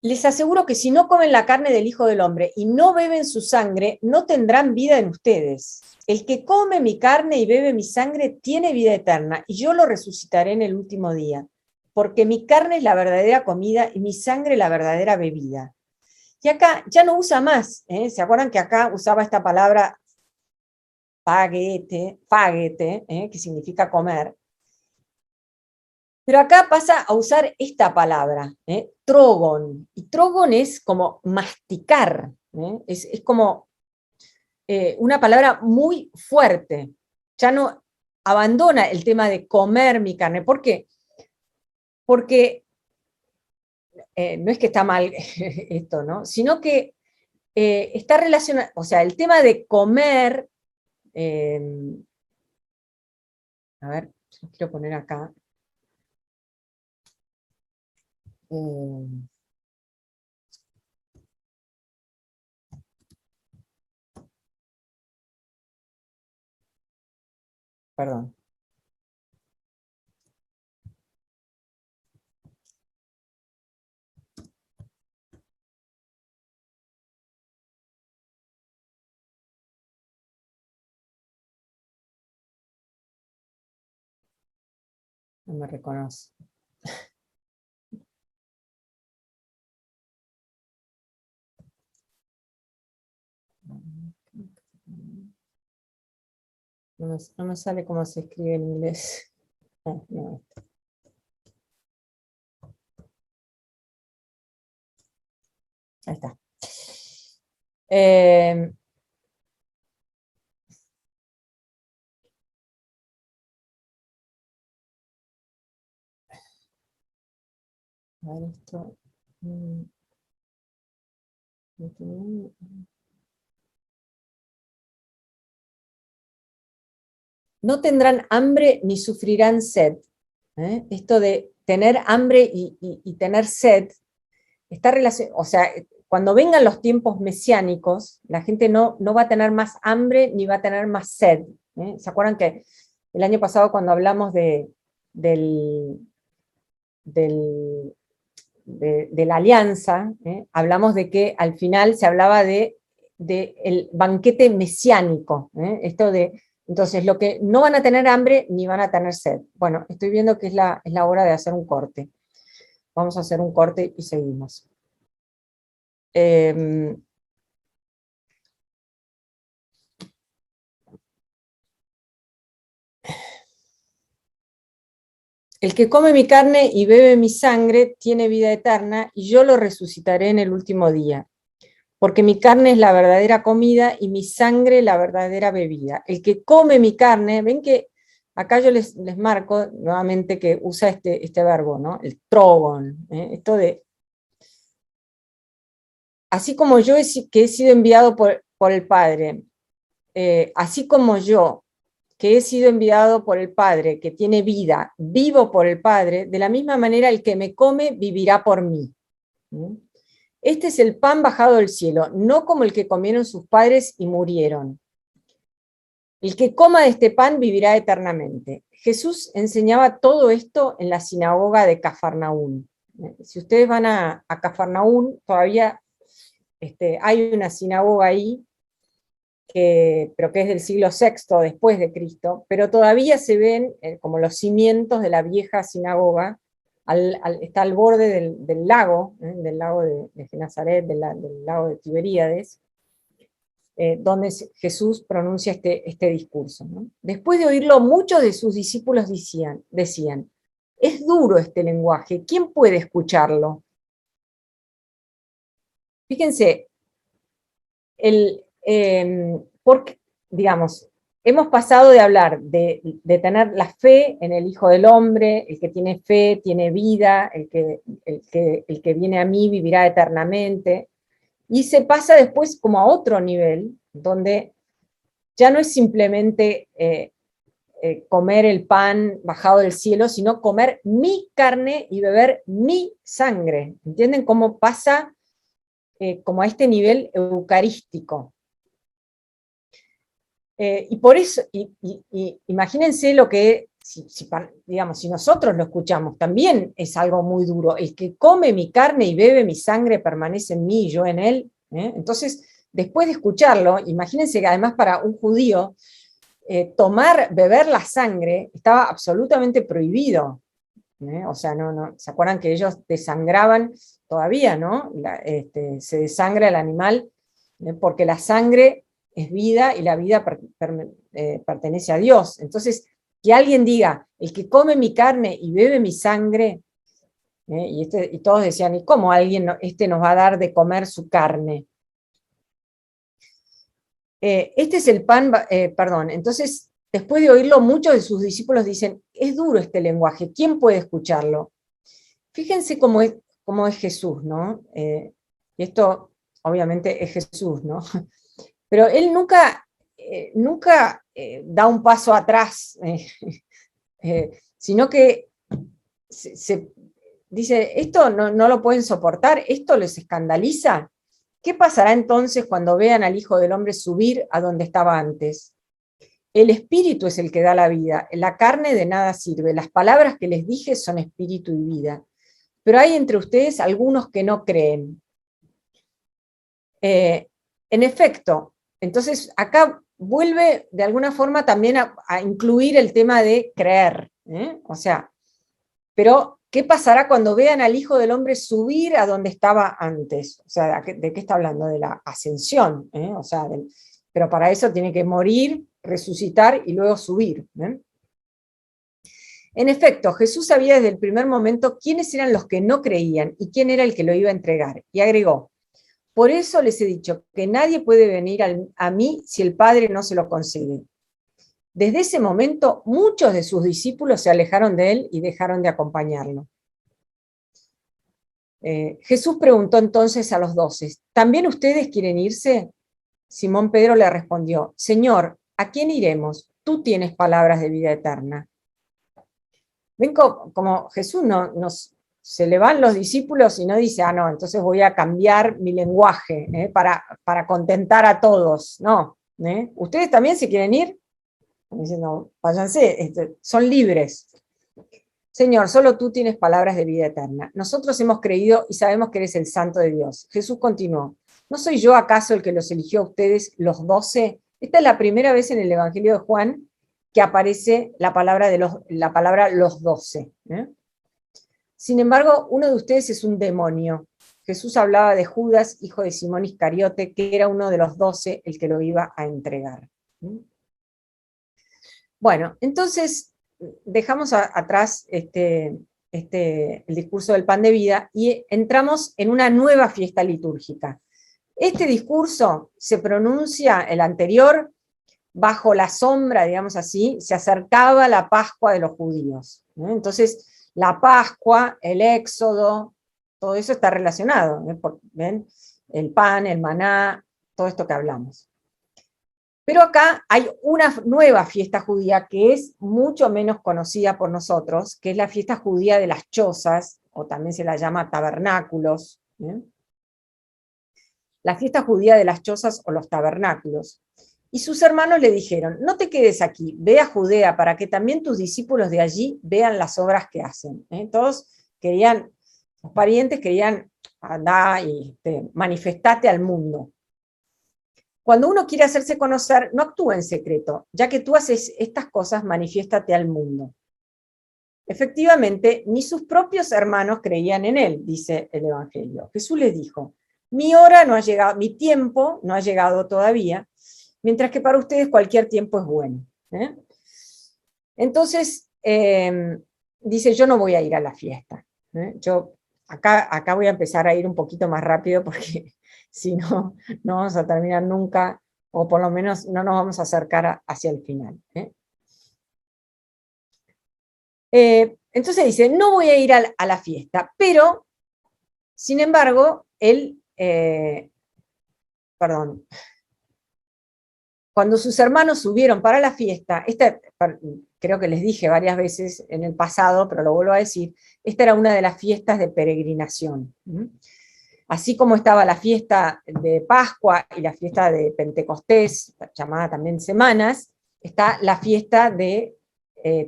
Les aseguro que si no comen la carne del Hijo del Hombre y no beben su sangre, no tendrán vida en ustedes. El que come mi carne y bebe mi sangre tiene vida eterna, y yo lo resucitaré en el último día, porque mi carne es la verdadera comida y mi sangre la verdadera bebida. Y acá ya no usa más, ¿se acuerdan que acá usaba esta palabra paguete, que significa comer? Pero acá pasa a usar esta palabra, trogon, y trogon es como masticar, es como una palabra muy fuerte. Ya no abandona el tema de comer mi carne. ¿Por qué? Porque no es que está mal esto, ¿no? Sino que está relacionado, o sea, el tema de comer, a ver, lo quiero poner acá. Eh, Perdón. No me reconoce. No me sale cómo se escribe en inglés. No. Ahí está. A ver esto. No tendrán hambre ni sufrirán sed. Esto de tener hambre y tener sed está relacionado, o sea, cuando vengan los tiempos mesiánicos, la gente no va a tener más hambre ni va a tener más sed. ¿Se acuerdan que el año pasado cuando hablamos de la alianza, hablamos de que al final se hablaba de el banquete mesiánico, esto de, entonces lo que no van a tener hambre ni van a tener sed. Bueno, estoy viendo que es la hora de hacer un corte. Vamos a hacer un corte y seguimos. El que come mi carne y bebe mi sangre tiene vida eterna, y yo lo resucitaré en el último día. Porque mi carne es la verdadera comida y mi sangre la verdadera bebida. El que come mi carne, ven que acá yo les marco nuevamente que usa este verbo, ¿no? El trogon, esto de, así como yo que he sido enviado por el Padre, así como yo que he sido enviado por el Padre, que tiene vida, vivo por el Padre, de la misma manera el que me come vivirá por mí. Este es el pan bajado del cielo, no como el que comieron sus padres y murieron. El que coma de este pan vivirá eternamente. Jesús enseñaba todo esto en la sinagoga de Cafarnaún. Si ustedes van a Cafarnaún, todavía hay una sinagoga ahí, pero que es del siglo VI después de Cristo, pero todavía se ven como los cimientos de la vieja sinagoga, está al borde del lago de Genazaret, del lago de Tiberíades, donde Jesús pronuncia este discurso, ¿no? Después de oírlo, muchos de sus discípulos decían, es duro este lenguaje, ¿quién puede escucharlo? Fíjense, porque, digamos, hemos pasado de hablar de tener la fe en el Hijo del Hombre, el que tiene fe tiene vida, el que viene a mí vivirá eternamente, y se pasa después como a otro nivel, donde ya no es simplemente comer el pan bajado del cielo, sino comer mi carne y beber mi sangre. ¿Entienden cómo pasa como a este nivel eucarístico? Y por eso, imagínense lo que, digamos, si nosotros lo escuchamos, también es algo muy duro. El que come mi carne y bebe mi sangre permanece en mí y yo en él. Entonces, después de escucharlo, imagínense que además para un judío, beber la sangre estaba absolutamente prohibido. O sea, no, ¿se acuerdan que ellos desangraban todavía, no? Se desangra el animal porque la sangre es vida y la vida pertenece a Dios. Entonces, que alguien diga, el que come mi carne y bebe mi sangre, y todos decían, ¿y cómo alguien nos va a dar de comer su carne? Este es el pan, perdón, entonces, después de oírlo, muchos de sus discípulos dicen, es duro este lenguaje, ¿quién puede escucharlo? Fíjense cómo es Jesús, ¿no? Y esto obviamente es Jesús, ¿no? Pero él nunca da un paso atrás, sino que se dice, esto no lo pueden soportar, esto les escandaliza. ¿Qué pasará entonces cuando vean al Hijo del Hombre subir a donde estaba antes? El espíritu es el que da la vida, la carne de nada sirve, las palabras que les dije son espíritu y vida. Pero hay entre ustedes algunos que no creen. En efecto, entonces acá vuelve de alguna forma también a incluir el tema de creer, o sea, pero ¿qué pasará cuando vean al Hijo del Hombre subir a donde estaba antes? O sea, ¿de qué está hablando? De la ascensión, o sea, pero para eso tiene que morir resucitar y luego subir. En efecto, Jesús sabía desde el primer momento quiénes eran los que no creían y quién era el que lo iba a entregar. Y agregó, por eso les he dicho que nadie puede venir a mí si el Padre no se lo concede. Desde ese momento, muchos de sus discípulos se alejaron de él y dejaron de acompañarlo. Jesús preguntó entonces a los 12, ¿también ustedes quieren irse? Simón Pedro le respondió, Señor, ¿a quién iremos? Tú tienes palabras de vida eterna. Ven como Jesús se le van los discípulos y no dice, no, entonces voy a cambiar mi lenguaje para contentar a todos. No, ¿ustedes también se quieren ir? Diciendo, váyanse, son libres. Señor, solo tú tienes palabras de vida eterna. Nosotros hemos creído y sabemos que eres el Santo de Dios. Jesús continuó, ¿no soy yo acaso el que los eligió a ustedes, los 12? Esta es la primera vez en el Evangelio de Juan que aparece la palabra los 12. Sin embargo, uno de ustedes es un demonio. Jesús hablaba de Judas, hijo de Simón Iscariote, que era uno de los 12 el que lo iba a entregar. Bueno, entonces dejamos atrás el discurso del pan de vida y entramos en una nueva fiesta litúrgica. Este discurso se pronuncia, el anterior, bajo la sombra, digamos así, se acercaba la Pascua de los judíos. Entonces, la Pascua, el Éxodo, todo eso está relacionado. ¿Ven? El pan, el maná, todo esto que hablamos. Pero acá hay una nueva fiesta judía que es mucho menos conocida por nosotros, que es la fiesta judía de las chozas, o también se la llama tabernáculos. La fiesta judía de las chozas o los tabernáculos. Y sus hermanos le dijeron, no te quedes aquí, ve a Judea para que también tus discípulos de allí vean las obras que hacen. Todos querían, los parientes querían, andar y manifestate al mundo. Cuando uno quiere hacerse conocer, no actúa en secreto, ya que tú haces estas cosas, manifiéstate al mundo. Efectivamente, ni sus propios hermanos creían en él, dice el Evangelio. Jesús les dijo, mi hora no ha llegado, mi tiempo no ha llegado todavía, mientras que para ustedes cualquier tiempo es bueno. Entonces, dice, yo no voy a ir a la fiesta. Yo acá voy a empezar a ir un poquito más rápido porque si no, no vamos a terminar nunca, o por lo menos no nos vamos a acercar hacia el final. Entonces dice, no voy a ir a la fiesta, pero, sin embargo, cuando sus hermanos subieron para la fiesta, creo que les dije varias veces en el pasado, pero lo vuelvo a decir, esta era una de las fiestas de peregrinación. Así como estaba la fiesta de Pascua y la fiesta de Pentecostés, llamada también Semanas, está la fiesta de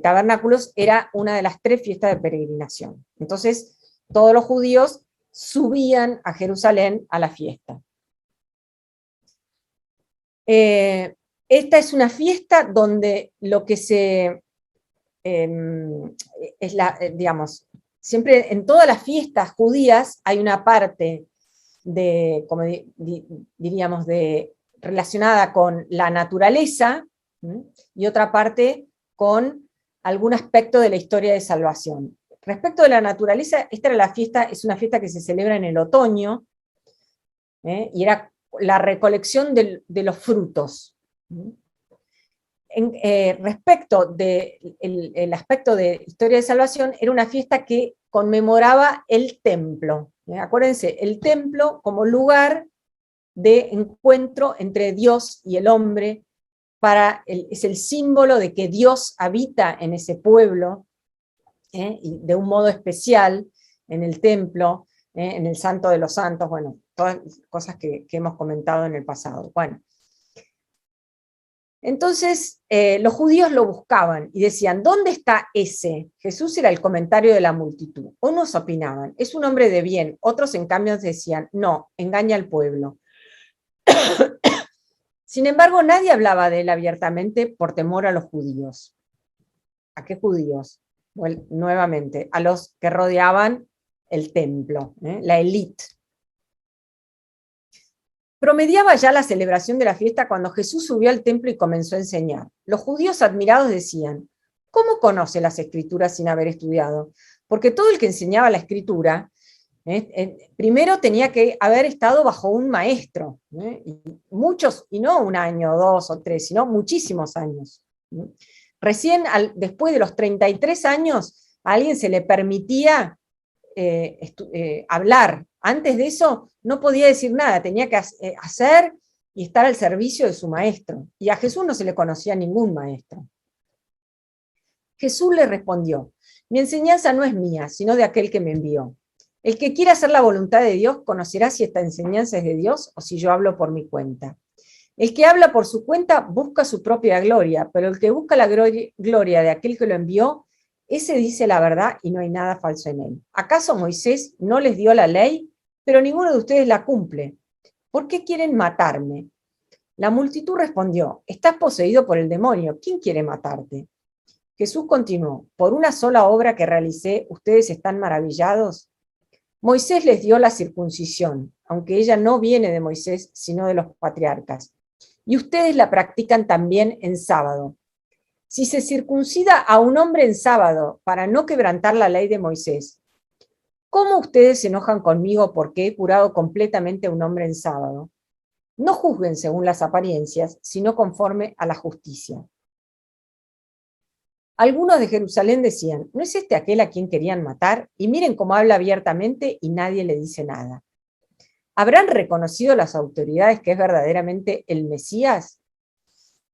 Tabernáculos, era una de las 3 fiestas de peregrinación. Entonces, todos los judíos subían a Jerusalén a la fiesta. Esta es una fiesta donde lo que digamos, siempre en todas las fiestas judías hay una parte como diríamos, relacionada con la naturaleza, y otra parte con algún aspecto de la historia de salvación. Respecto de la naturaleza, esta era es una fiesta que se celebra en el otoño, y era la recolección de los frutos. Respecto del aspecto de historia de salvación, era una fiesta que conmemoraba el templo. Acuérdense, el templo como lugar de encuentro entre Dios y el hombre, es el símbolo de que Dios habita en ese pueblo, y de un modo especial en el templo, en el Santo de los Santos, bueno, todas cosas que hemos comentado en el pasado. Bueno, entonces los judíos lo buscaban y decían, ¿dónde está ese? Jesús era el comentario de la multitud. Unos opinaban, es un hombre de bien, otros en cambio decían, no, engaña al pueblo. Sin embargo, nadie hablaba de él abiertamente por temor a los judíos. ¿A qué judíos? Bueno, nuevamente, a los que rodeaban el templo, la élite. Promediaba ya la celebración de la fiesta cuando Jesús subió al templo y comenzó a enseñar. Los judíos admirados decían: ¿cómo conoce las Escrituras sin haber estudiado? Porque todo el que enseñaba la Escritura, primero tenía que haber estado bajo un maestro, y muchos, y no un año, dos o tres, sino muchísimos años. Recién después de los 33 años, a alguien se le permitía hablar. Antes de eso no podía decir nada, tenía que hacer y estar al servicio de su maestro. Y a Jesús no se le conocía ningún maestro. Jesús le respondió: mi enseñanza no es mía, sino de aquel que me envió. El que quiera hacer la voluntad de Dios conocerá si esta enseñanza es de Dios o si yo hablo por mi cuenta. El que habla por su cuenta busca su propia gloria, pero el que busca la gloria de aquel que lo envió, ese dice la verdad y no hay nada falso en él. ¿Acaso Moisés no les dio la ley? Pero ninguno de ustedes la cumple. ¿Por qué quieren matarme? La multitud respondió: estás poseído por el demonio, ¿quién quiere matarte? Jesús continuó: ¿por una sola obra que realicé ustedes están maravillados? Moisés les dio la circuncisión, aunque ella no viene de Moisés, sino de los patriarcas. Y ustedes la practican también en sábado. Si se circuncida a un hombre en sábado para no quebrantar la ley de Moisés, ¿cómo ustedes se enojan conmigo porque he curado completamente a un hombre en sábado? No juzguen según las apariencias, sino conforme a la justicia. Algunos de Jerusalén decían: ¿no es este aquel a quien querían matar? Y miren cómo habla abiertamente y nadie le dice nada. ¿Habrán reconocido las autoridades que es verdaderamente el Mesías?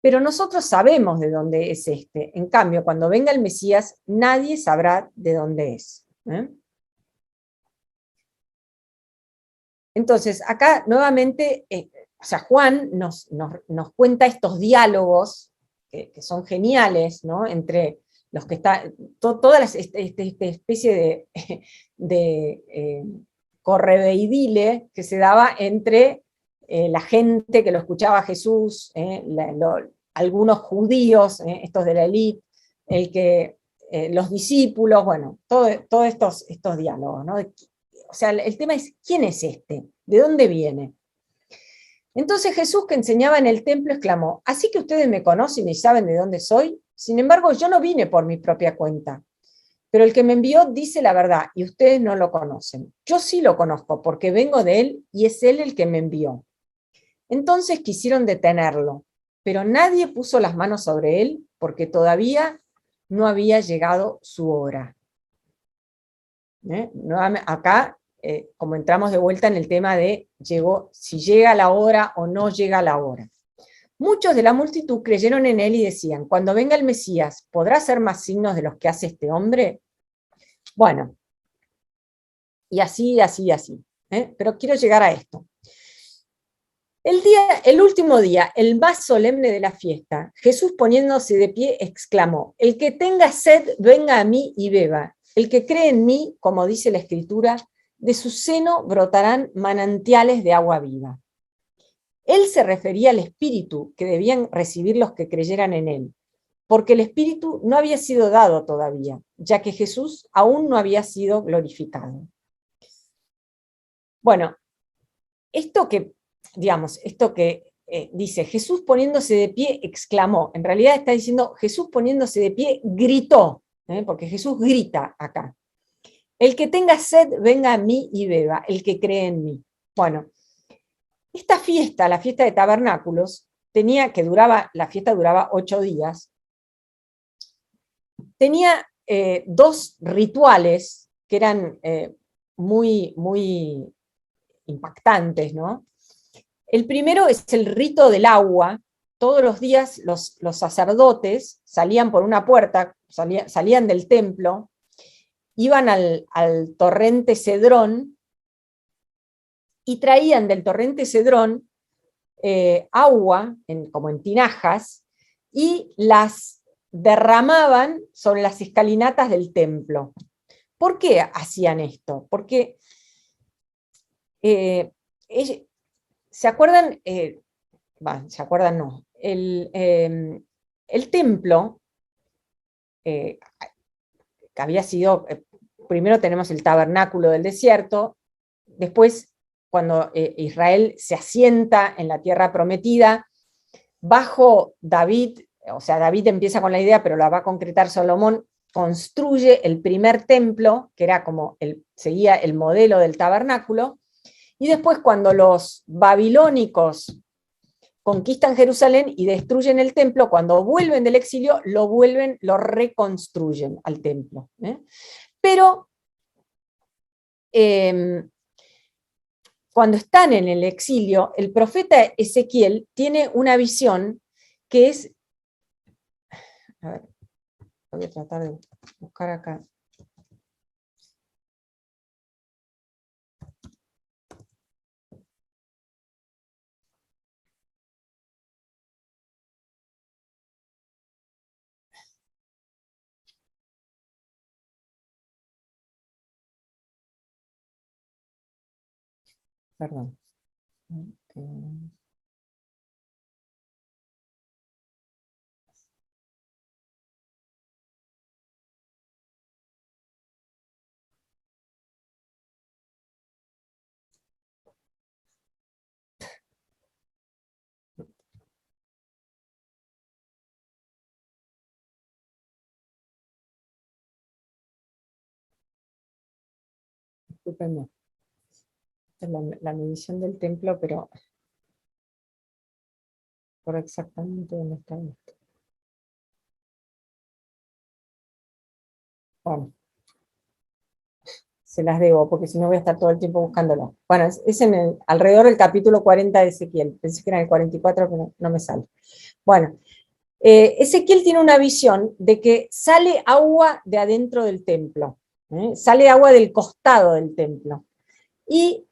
Pero nosotros sabemos de dónde es este. En cambio, cuando venga el Mesías, nadie sabrá de dónde es. Entonces, acá nuevamente, Juan nos cuenta estos diálogos que son geniales, ¿no? Entre los que están, toda esta especie de correveidile que se daba entre la gente que lo escuchaba a Jesús, algunos judíos, estos de la élite, los discípulos, bueno, todos estos diálogos, ¿no? O sea, el tema es: ¿quién es este? ¿De dónde viene? Entonces Jesús, que enseñaba en el templo, exclamó: ¿así que ustedes me conocen y saben de dónde soy? Sin embargo, yo no vine por mi propia cuenta, pero el que me envió dice la verdad y ustedes no lo conocen. Yo sí lo conozco porque vengo de él y es él el que me envió. Entonces quisieron detenerlo, pero nadie puso las manos sobre él porque todavía no había llegado su hora. Acá, como entramos de vuelta en el tema de si llega la hora o no llega la hora. Muchos de la multitud creyeron en él y decían: cuando venga el Mesías, ¿podrá hacer más signos de los que hace este hombre? Bueno, y así, pero quiero llegar a esto. El último día, el más solemne de la fiesta, Jesús, poniéndose de pie, exclamó: el que tenga sed, venga a mí y beba. El que cree en mí, como dice la Escritura, de su seno brotarán manantiales de agua viva. Él se refería al Espíritu que debían recibir los que creyeran en él, porque el Espíritu no había sido dado todavía, ya que Jesús aún no había sido glorificado. Bueno, esto que dice Jesús poniéndose de pie, exclamó, en realidad está diciendo Jesús poniéndose de pie, gritó, porque Jesús grita acá: el que tenga sed, venga a mí y beba, el que cree en mí. Bueno, esta fiesta, la fiesta de tabernáculos, la fiesta duraba 8 días, tenía 2 rituales que eran muy, muy impactantes, ¿no? El primero es el rito del agua. Todos los días los sacerdotes salían por una puerta, salían del templo, iban al torrente Cedrón y traían del torrente Cedrón agua, como en tinajas, y las derramaban sobre las escalinatas del templo. ¿Por qué hacían esto? Porque ¿se acuerdan? ¿Se acuerdan? No. El templo, que había sido, primero tenemos el tabernáculo del desierto, después cuando Israel se asienta en la tierra prometida, bajo David, o sea, David empieza con la idea, pero la va a concretar Salomón, construye el primer templo, que era como seguía el modelo del tabernáculo, y después cuando los babilónicos conquistan Jerusalén y destruyen el templo, cuando vuelven del exilio, lo reconstruyen al templo. Pero cuando están en el exilio, el profeta Ezequiel tiene una visión que es, a ver, voy a tratar de buscar acá. Perdón. Discúlpenme. Esta es la medición del templo, pero por exactamente dónde está esto. Bueno, se las debo, porque si no voy a estar todo el tiempo buscándolo. Bueno, es alrededor del capítulo 40 de Ezequiel. Pensé que era el 44, pero no me sale. Bueno, Ezequiel tiene una visión de que sale agua de adentro del templo, sale agua del costado del templo. Y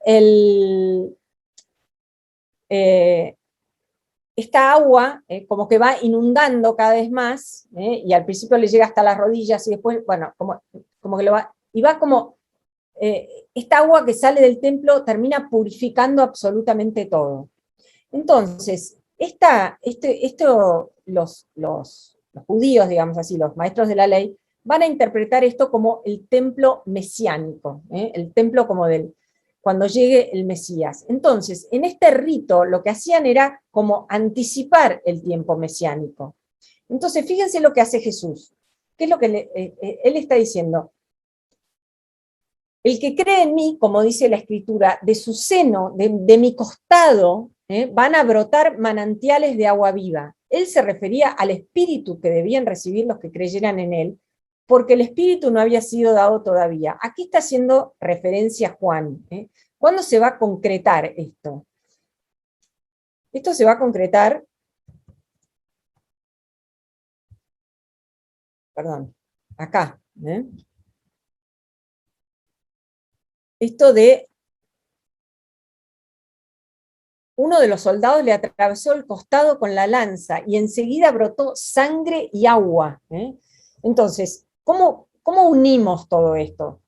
esta agua como que va inundando cada vez más, y al principio le llega hasta las rodillas, y después, bueno, como que lo va, y va como, esta agua que sale del templo termina purificando absolutamente todo. Entonces, los judíos, digamos así, los maestros de la ley, van a interpretar esto como el templo mesiánico, el templo como cuando llegue el Mesías. Entonces, en este rito lo que hacían era como anticipar el tiempo mesiánico. Entonces, fíjense lo que hace Jesús. ¿Qué es lo que él está diciendo? El que cree en mí, como dice la Escritura, de su seno, de mi costado, van a brotar manantiales de agua viva. Él se refería al Espíritu que debían recibir los que creyeran en él, porque el Espíritu no había sido dado todavía. Aquí está haciendo referencia a Juan. ¿Cuándo se va a concretar esto? Esto se va a concretar, perdón, acá. Esto de uno de los soldados le atravesó el costado con la lanza y enseguida brotó sangre y agua. Entonces, ¿cómo unimos todo esto?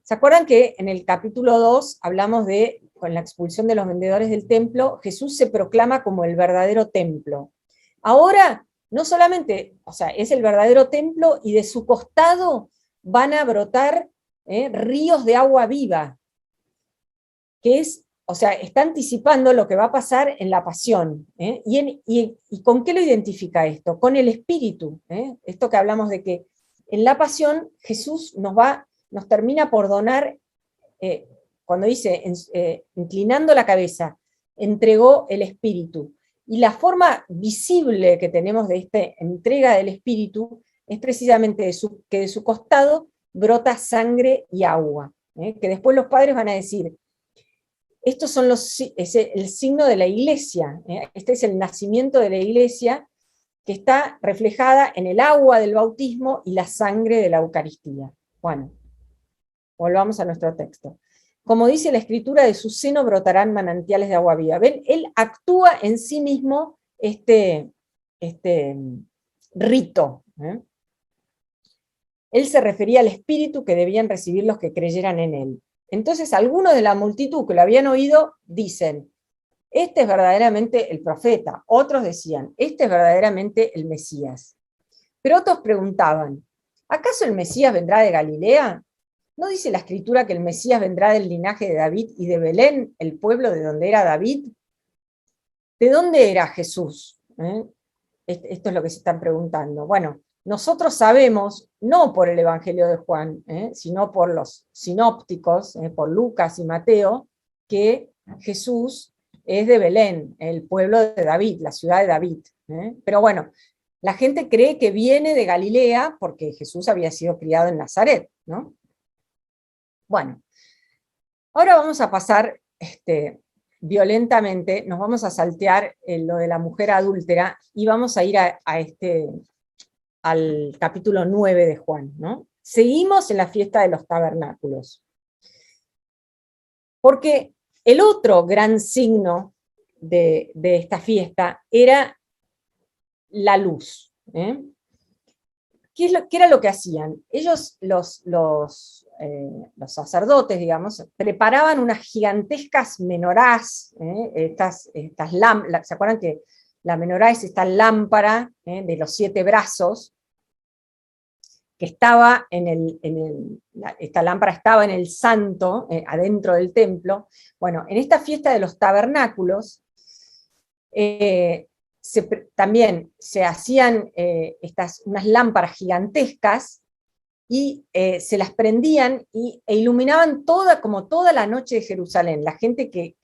¿Se acuerdan que en el capítulo 2 hablamos de, con la expulsión de los vendedores del templo, Jesús se proclama como el verdadero templo? Ahora, no solamente, o sea, es el verdadero templo y de su costado van a brotar ríos de agua viva, que es, o sea, está anticipando lo que va a pasar en la pasión. ¿Y con qué lo identifica esto? Con el Espíritu. Esto que hablamos de que en la pasión Jesús nos termina por donar, cuando dice, inclinando la cabeza, entregó el Espíritu. Y la forma visible que tenemos de esta entrega del Espíritu es precisamente que de su costado brota sangre y agua. Que después los padres van a decir, estos son es el signo de la iglesia, este es el nacimiento de la iglesia que está reflejada en el agua del bautismo y la sangre de la Eucaristía. Bueno, volvamos a nuestro texto. Como dice la Escritura, de su seno brotarán manantiales de agua viva. ¿Ven? Él actúa en sí mismo este rito. Él se refería al espíritu que debían recibir los que creyeran en él. Entonces algunos de la multitud que lo habían oído dicen, este es verdaderamente el profeta. Otros decían, este es verdaderamente el Mesías. Pero otros preguntaban, ¿acaso el Mesías vendrá de Galilea? ¿No dice la Escritura que el Mesías vendrá del linaje de David y de Belén, el pueblo de donde era David? ¿De dónde era Jesús? Esto es lo que se están preguntando. Bueno, nosotros sabemos, no por el Evangelio de Juan, sino por los sinópticos, por Lucas y Mateo, que Jesús es de Belén, el pueblo de David, la ciudad de David. Pero bueno, la gente cree que viene de Galilea porque Jesús había sido criado en Nazaret, ¿no? Bueno, ahora vamos a pasar violentamente, nos vamos a saltear lo de la mujer adúltera y vamos a ir al capítulo 9 de Juan, ¿no? Seguimos en la fiesta de los tabernáculos. Porque el otro gran signo de esta fiesta era la luz. ¿Qué era lo que hacían? Ellos, los sacerdotes, digamos, preparaban unas gigantescas menorás, estas lámparas. ¿Se acuerdan que la menorá es esta lámpara de los 7 brazos? Que estaba esta lámpara estaba en el santo, adentro del templo. Bueno, en esta fiesta de los tabernáculos, también se hacían unas lámparas gigantescas y se las prendían e iluminaban como toda la noche de Jerusalén. La gente que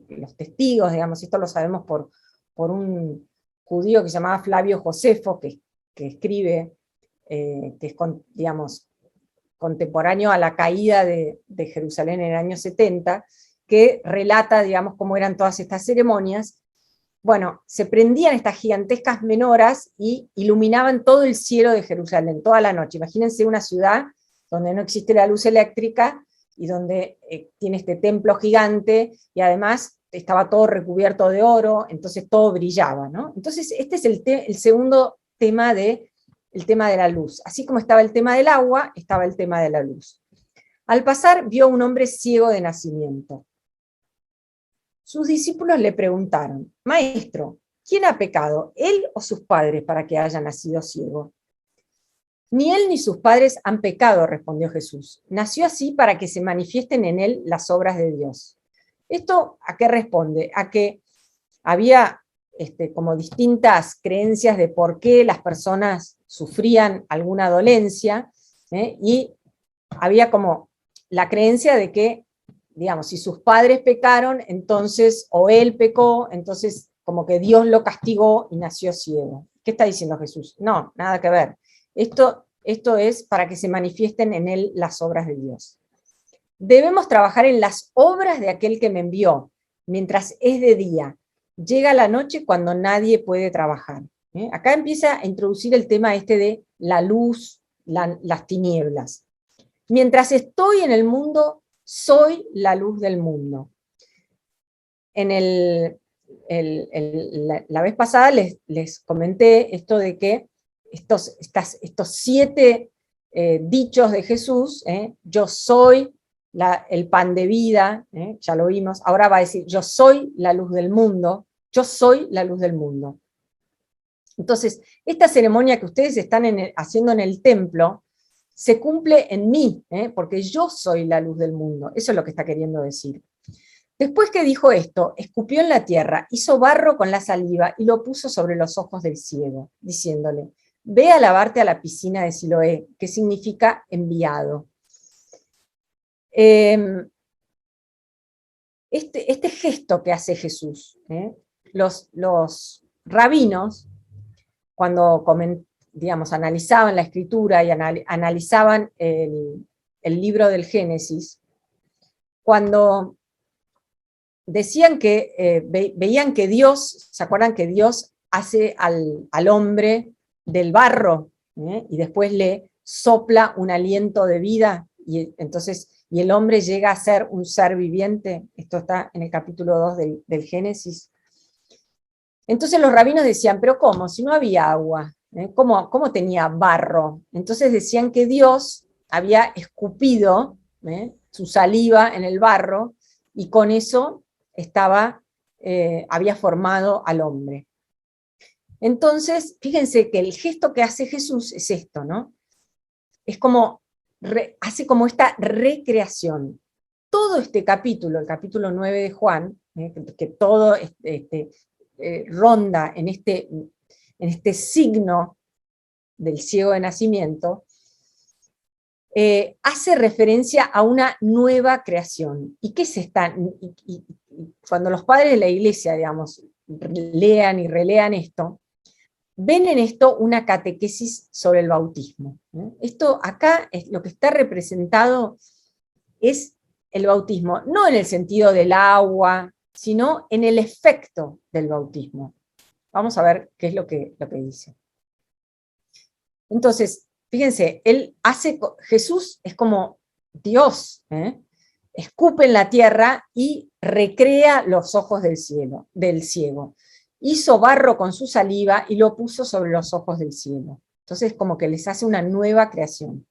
los testigos, digamos, esto lo sabemos por un judío que se llamaba Flavio Josefo, que escribe, que es, digamos, contemporáneo a la caída de Jerusalén en el año 70, que relata, digamos, cómo eran todas estas ceremonias. Bueno, se prendían estas gigantescas menoras y iluminaban todo el cielo de Jerusalén, toda la noche. Imagínense una ciudad donde no existe la luz eléctrica y donde tiene este templo gigante y además estaba todo recubierto de oro, entonces todo brillaba, ¿no? Entonces este es el segundo tema el tema de la luz. Así como estaba el tema del agua, estaba el tema de la luz. Al pasar, vio a un hombre ciego de nacimiento. Sus discípulos le preguntaron: Maestro, ¿quién ha pecado, él o sus padres, para que haya nacido ciego? Ni él ni sus padres han pecado, respondió Jesús. Nació así para que se manifiesten en él las obras de Dios. ¿Esto a qué responde? A que había como distintas creencias de por qué las personas sufrían alguna dolencia, y había como la creencia de que, digamos, si sus padres pecaron, entonces, o él pecó, entonces como que Dios lo castigó y nació ciego. ¿Qué está diciendo Jesús? No, nada que ver. Esto es para que se manifiesten en él las obras de Dios. Debemos trabajar en las obras de aquel que me envió, mientras es de día. Llega la noche cuando nadie puede trabajar. Acá empieza a introducir el tema de la luz, las tinieblas. Mientras estoy en el mundo, soy la luz del mundo. La vez pasada les comenté esto de que estos 7 dichos de Jesús, yo soy el pan de vida, ya lo vimos, ahora va a decir, yo soy la luz del mundo, yo soy la luz del mundo. Entonces, esta ceremonia que ustedes están haciendo en el templo, se cumple en mí, porque yo soy la luz del mundo. Eso es lo que está queriendo decir. Después que dijo esto, escupió en la tierra, hizo barro con la saliva y lo puso sobre los ojos del ciego, diciéndole: ve a lavarte a la piscina de Siloé, que significa enviado. Este gesto que hace Jesús, los rabinos, cuando digamos, analizaban la escritura y analizaban el libro del Génesis, cuando decían que veían que Dios, ¿se acuerdan que Dios hace al hombre del barro, y después le sopla un aliento de vida, y el hombre llega a ser un ser viviente? Esto está en el capítulo 2 del Génesis. Entonces los rabinos decían, pero ¿cómo? Si no había agua, ¿cómo tenía barro? Entonces decían que Dios había escupido su saliva en el barro, y con eso había formado al hombre. Entonces, fíjense que el gesto que hace Jesús es esto, ¿no? Es como hace como esta recreación. Todo este capítulo, el capítulo 9 de Juan, que todo ronda en este signo del ciego de nacimiento, hace referencia a una nueva creación. ¿Y qué es esta? Y cuando los padres de la iglesia, digamos, lean y relean esto, ven en esto una catequesis sobre el bautismo. Esto acá, es lo que está representado es el bautismo, no en el sentido del agua, sino en el efecto del bautismo. Vamos a ver qué es lo que dice. Entonces, fíjense, Jesús es como Dios, escupe en la tierra y recrea los ojos del ciego. Hizo barro con su saliva y lo puso sobre los ojos del ciego. Entonces, como que les hace una nueva creación,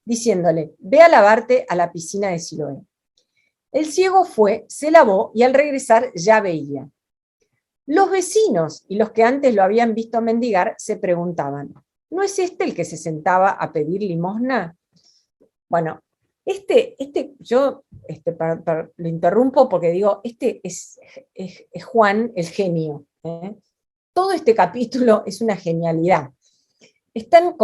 diciéndole, ve a lavarte a la piscina de Siloé. El ciego fue, se lavó y al regresar ya veía. Los vecinos y los que antes lo habían visto mendigar se preguntaban, ¿no es este el que se sentaba a pedir limosna? Bueno, yo lo interrumpo porque digo, es Juan el genio. Todo este capítulo es una genialidad. Es tan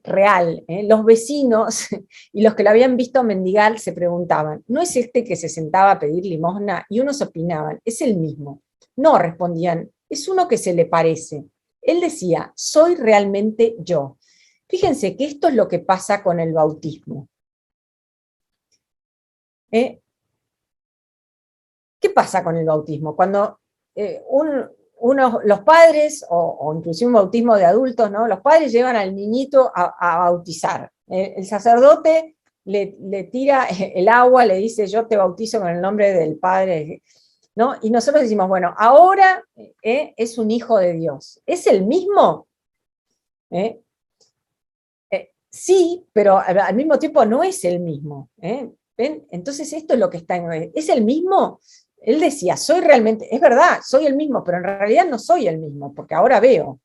real. Los vecinos y los que lo habían visto mendigar se preguntaban, ¿no es este que se sentaba a pedir limosna? Y unos opinaban, es el mismo. No, respondían, es uno que se le parece. Él decía, soy realmente yo. Fíjense que esto es lo que pasa con el bautismo. ¿Qué pasa con el bautismo? Cuando los padres, o inclusive un bautismo de adultos, ¿no? Los padres llevan al niñito a bautizar. El sacerdote le tira el agua, le dice, yo te bautizo con el nombre del Padre, ¿no? Y nosotros decimos, bueno, ahora es un hijo de Dios. ¿Es el mismo? Sí, pero al mismo tiempo no es el mismo. ¿Ven? Entonces esto es lo que está en... ¿Es el mismo? Él decía, soy realmente, es verdad, soy el mismo, pero en realidad no soy el mismo, porque ahora veo.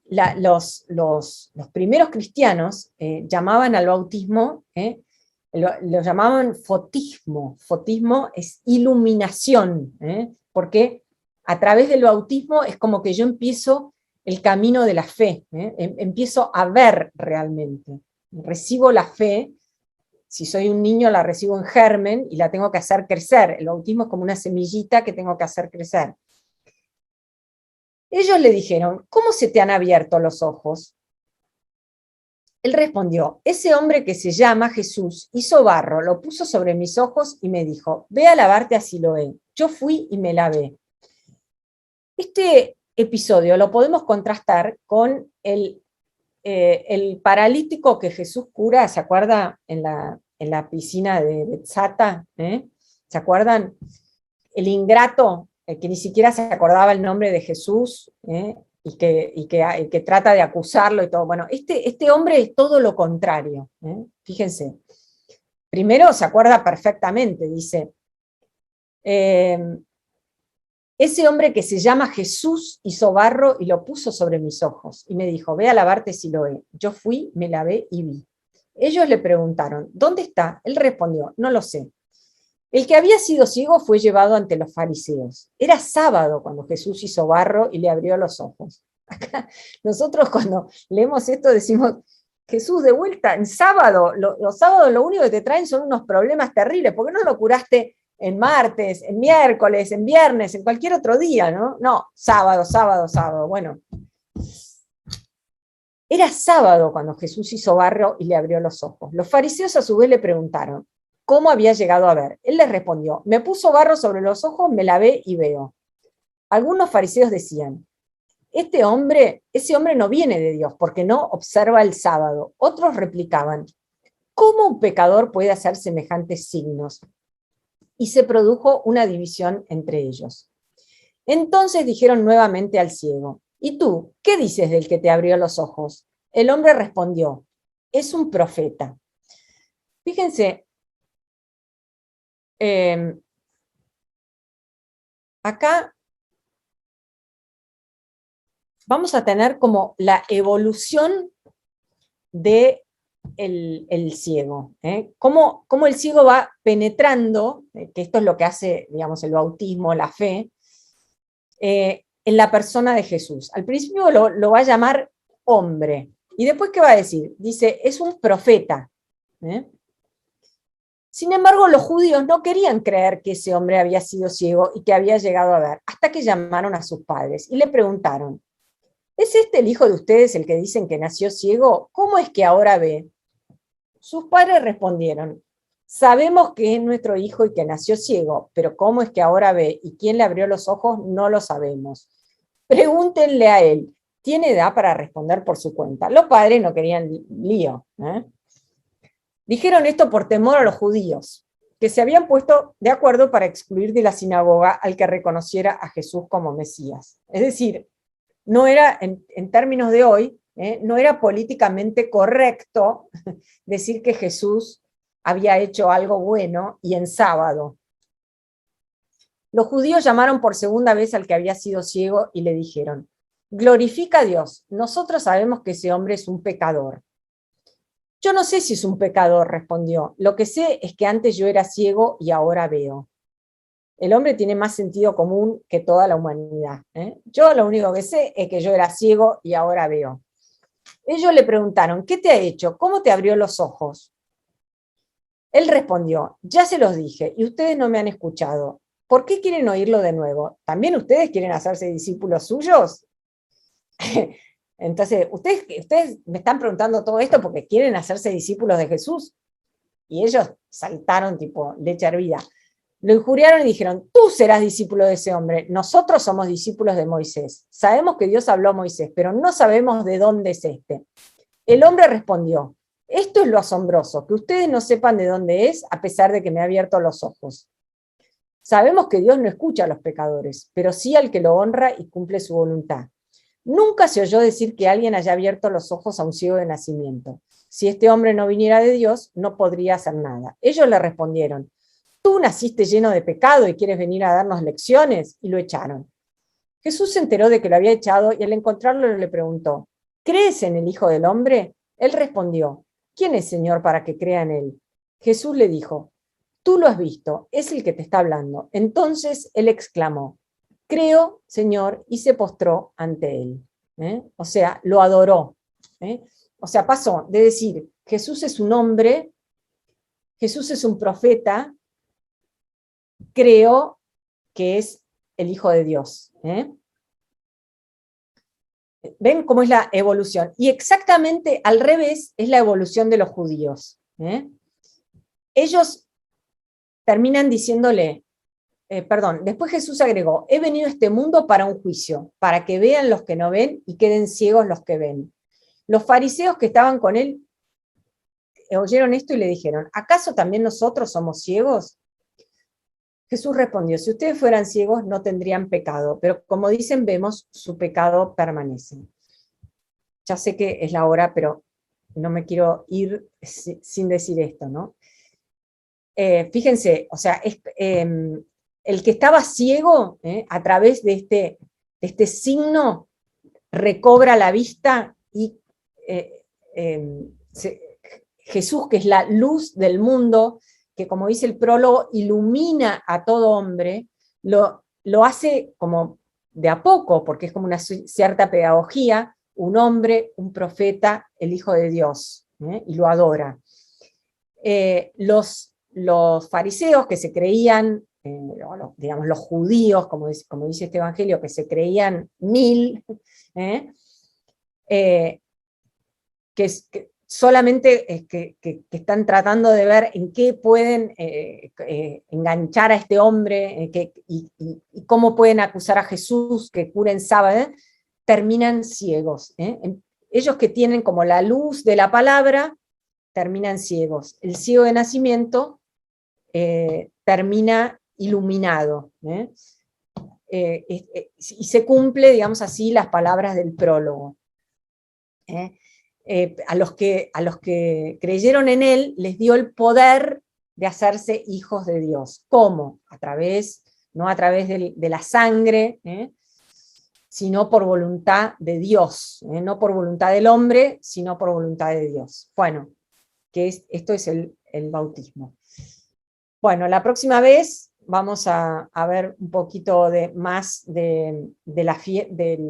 Los primeros cristianos llamaban al bautismo, lo llamaban fotismo. Fotismo es iluminación, porque a través del bautismo es como que yo empiezo el camino de la fe, empiezo a ver realmente. Recibo la fe, si soy un niño la recibo en germen y la tengo que hacer crecer. El bautismo es como una semillita que tengo que hacer crecer. Ellos le dijeron, ¿cómo se te han abierto los ojos? Él respondió, ese hombre que se llama Jesús hizo barro, lo puso sobre mis ojos y me dijo, ve a lavarte a Siloé. Yo fui y me lavé. Este episodio lo podemos contrastar con el paralítico que Jesús cura, ¿se acuerda? En la piscina de Betzata, ¿se acuerdan? El ingrato, que ni siquiera se acordaba el nombre de Jesús, y que trata de acusarlo y todo. Bueno, este hombre es todo lo contrario. Fíjense. Primero se acuerda perfectamente, dice, ese hombre que se llama Jesús hizo barro y lo puso sobre mis ojos, y me dijo, ve a lavarte Siloé. Yo fui, me lavé y vi. Ellos le preguntaron, ¿dónde está? Él respondió, no lo sé. El que había sido ciego fue llevado ante los fariseos. Era sábado cuando Jesús hizo barro y le abrió los ojos. Acá, nosotros cuando leemos esto decimos, Jesús, de vuelta, en sábado, los sábados lo único que te traen son unos problemas terribles. ¿Por qué no lo curaste en martes, en miércoles, en viernes, en cualquier otro día, no? No, sábado, sábado, sábado. Bueno, era sábado cuando Jesús hizo barro y le abrió los ojos. Los fariseos a su vez le preguntaron, ¿cómo había llegado a ver? Él les respondió, me puso barro sobre los ojos, me lavé y veo. Algunos fariseos decían, ese hombre no viene de Dios porque no observa el sábado. Otros replicaban, ¿cómo un pecador puede hacer semejantes signos? Y se produjo una división entre ellos. Entonces dijeron nuevamente al ciego, ¿y tú, qué dices del que te abrió los ojos? El hombre respondió, es un profeta. Fíjense, acá vamos a tener como la evolución de el ciego? ¿Cómo el ciego va penetrando, que esto es lo que hace, digamos, el bautismo, la fe, en la persona de Jesús? Al principio lo va a llamar hombre, y después, ¿qué va a decir? Dice, es un profeta. Sin embargo, los judíos no querían creer que ese hombre había sido ciego y que había llegado a ver, hasta que llamaron a sus padres y le preguntaron, ¿es este el hijo de ustedes el que dicen que nació ciego? ¿Cómo es que ahora ve? Sus padres respondieron, sabemos que es nuestro hijo y que nació ciego, pero cómo es que ahora ve y quién le abrió los ojos no lo sabemos. Pregúntenle a él, tiene edad para responder por su cuenta. Los padres no querían lío. Dijeron esto por temor a los judíos, que se habían puesto de acuerdo para excluir de la sinagoga al que reconociera a Jesús como Mesías. Es decir, no era, en términos de hoy, no era políticamente correcto decir que Jesús había hecho algo bueno y en sábado. Los judíos llamaron por segunda vez al que había sido ciego y le dijeron, glorifica a Dios, nosotros sabemos que ese hombre es un pecador. Yo no sé si es un pecador, respondió. Lo que sé es que antes yo era ciego y ahora veo. El hombre tiene más sentido común que toda la humanidad. Yo lo único que sé es que yo era ciego y ahora veo. Ellos le preguntaron, ¿qué te ha hecho? ¿Cómo te abrió los ojos? Él respondió, ya se los dije y ustedes no me han escuchado. ¿Por qué quieren oírlo de nuevo? ¿También ustedes quieren hacerse discípulos suyos? Entonces, ustedes me están preguntando todo esto porque quieren hacerse discípulos de Jesús. Y ellos saltaron tipo leche hervida. Lo injuriaron y dijeron, tú serás discípulo de ese hombre, nosotros somos discípulos de Moisés. Sabemos que Dios habló a Moisés, pero no sabemos de dónde es este. El hombre respondió, esto es lo asombroso, que ustedes no sepan de dónde es, a pesar de que me ha abierto los ojos. Sabemos que Dios no escucha a los pecadores, pero sí al que lo honra y cumple su voluntad. Nunca se oyó decir que alguien haya abierto los ojos a un ciego de nacimiento. Si este hombre no viniera de Dios, no podría hacer nada. Ellos le respondieron, tú naciste lleno de pecado y quieres venir a darnos lecciones, y lo echaron. Jesús se enteró de que lo había echado y al encontrarlo le preguntó, ¿crees en el Hijo del Hombre? Él respondió, ¿quién es Señor para que crea en él? Jesús le dijo, tú lo has visto, es el que te está hablando. Entonces él exclamó, creo, Señor, y se postró ante él. O sea, lo adoró. O sea, pasó de decir, Jesús es un hombre, Jesús es un profeta, creo que es el Hijo de Dios. ¿Ven cómo es la evolución? Y exactamente al revés es la evolución de los judíos. Ellos terminan diciéndole, después Jesús agregó, he venido a este mundo para un juicio, para que vean los que no ven y queden ciegos los que ven. Los fariseos que estaban con él oyeron esto y le dijeron, ¿acaso también nosotros somos ciegos? Jesús respondió, si ustedes fueran ciegos no tendrían pecado, pero como dicen, vemos, su pecado permanece. Ya sé que es la hora, pero no me quiero ir sin decir esto, ¿no? Fíjense, o sea, el que estaba ciego, a través de este signo, recobra la vista y Jesús, que es la luz del mundo, que como dice el prólogo, ilumina a todo hombre, lo hace como de a poco, porque es como una cierta pedagogía, un hombre, un profeta, el Hijo de Dios, y lo adora. Los fariseos que se creían, digamos los judíos, como dice este evangelio, que se creían 1000, que solamente que están tratando de ver en qué pueden enganchar a este hombre y cómo pueden acusar a Jesús que cura en sábado, terminan ciegos. Ellos que tienen como la luz de la palabra, terminan ciegos. El ciego de nacimiento termina iluminado. Y se cumple, digamos así, las palabras del prólogo. A los que creyeron en él, les dio el poder de hacerse hijos de Dios. ¿Cómo? No a través de la sangre, sino por voluntad de Dios, no por voluntad del hombre, sino por voluntad de Dios. Bueno, que esto es el bautismo. Bueno, la próxima vez vamos a ver un poquito más del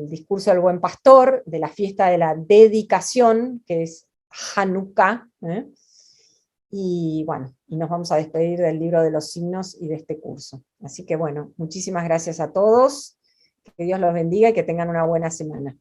discurso del buen pastor, de la fiesta de la dedicación, que es Hanukkah, y bueno, y nos vamos a despedir del libro de los signos y de este curso. Así que bueno, muchísimas gracias a todos, que Dios los bendiga y que tengan una buena semana.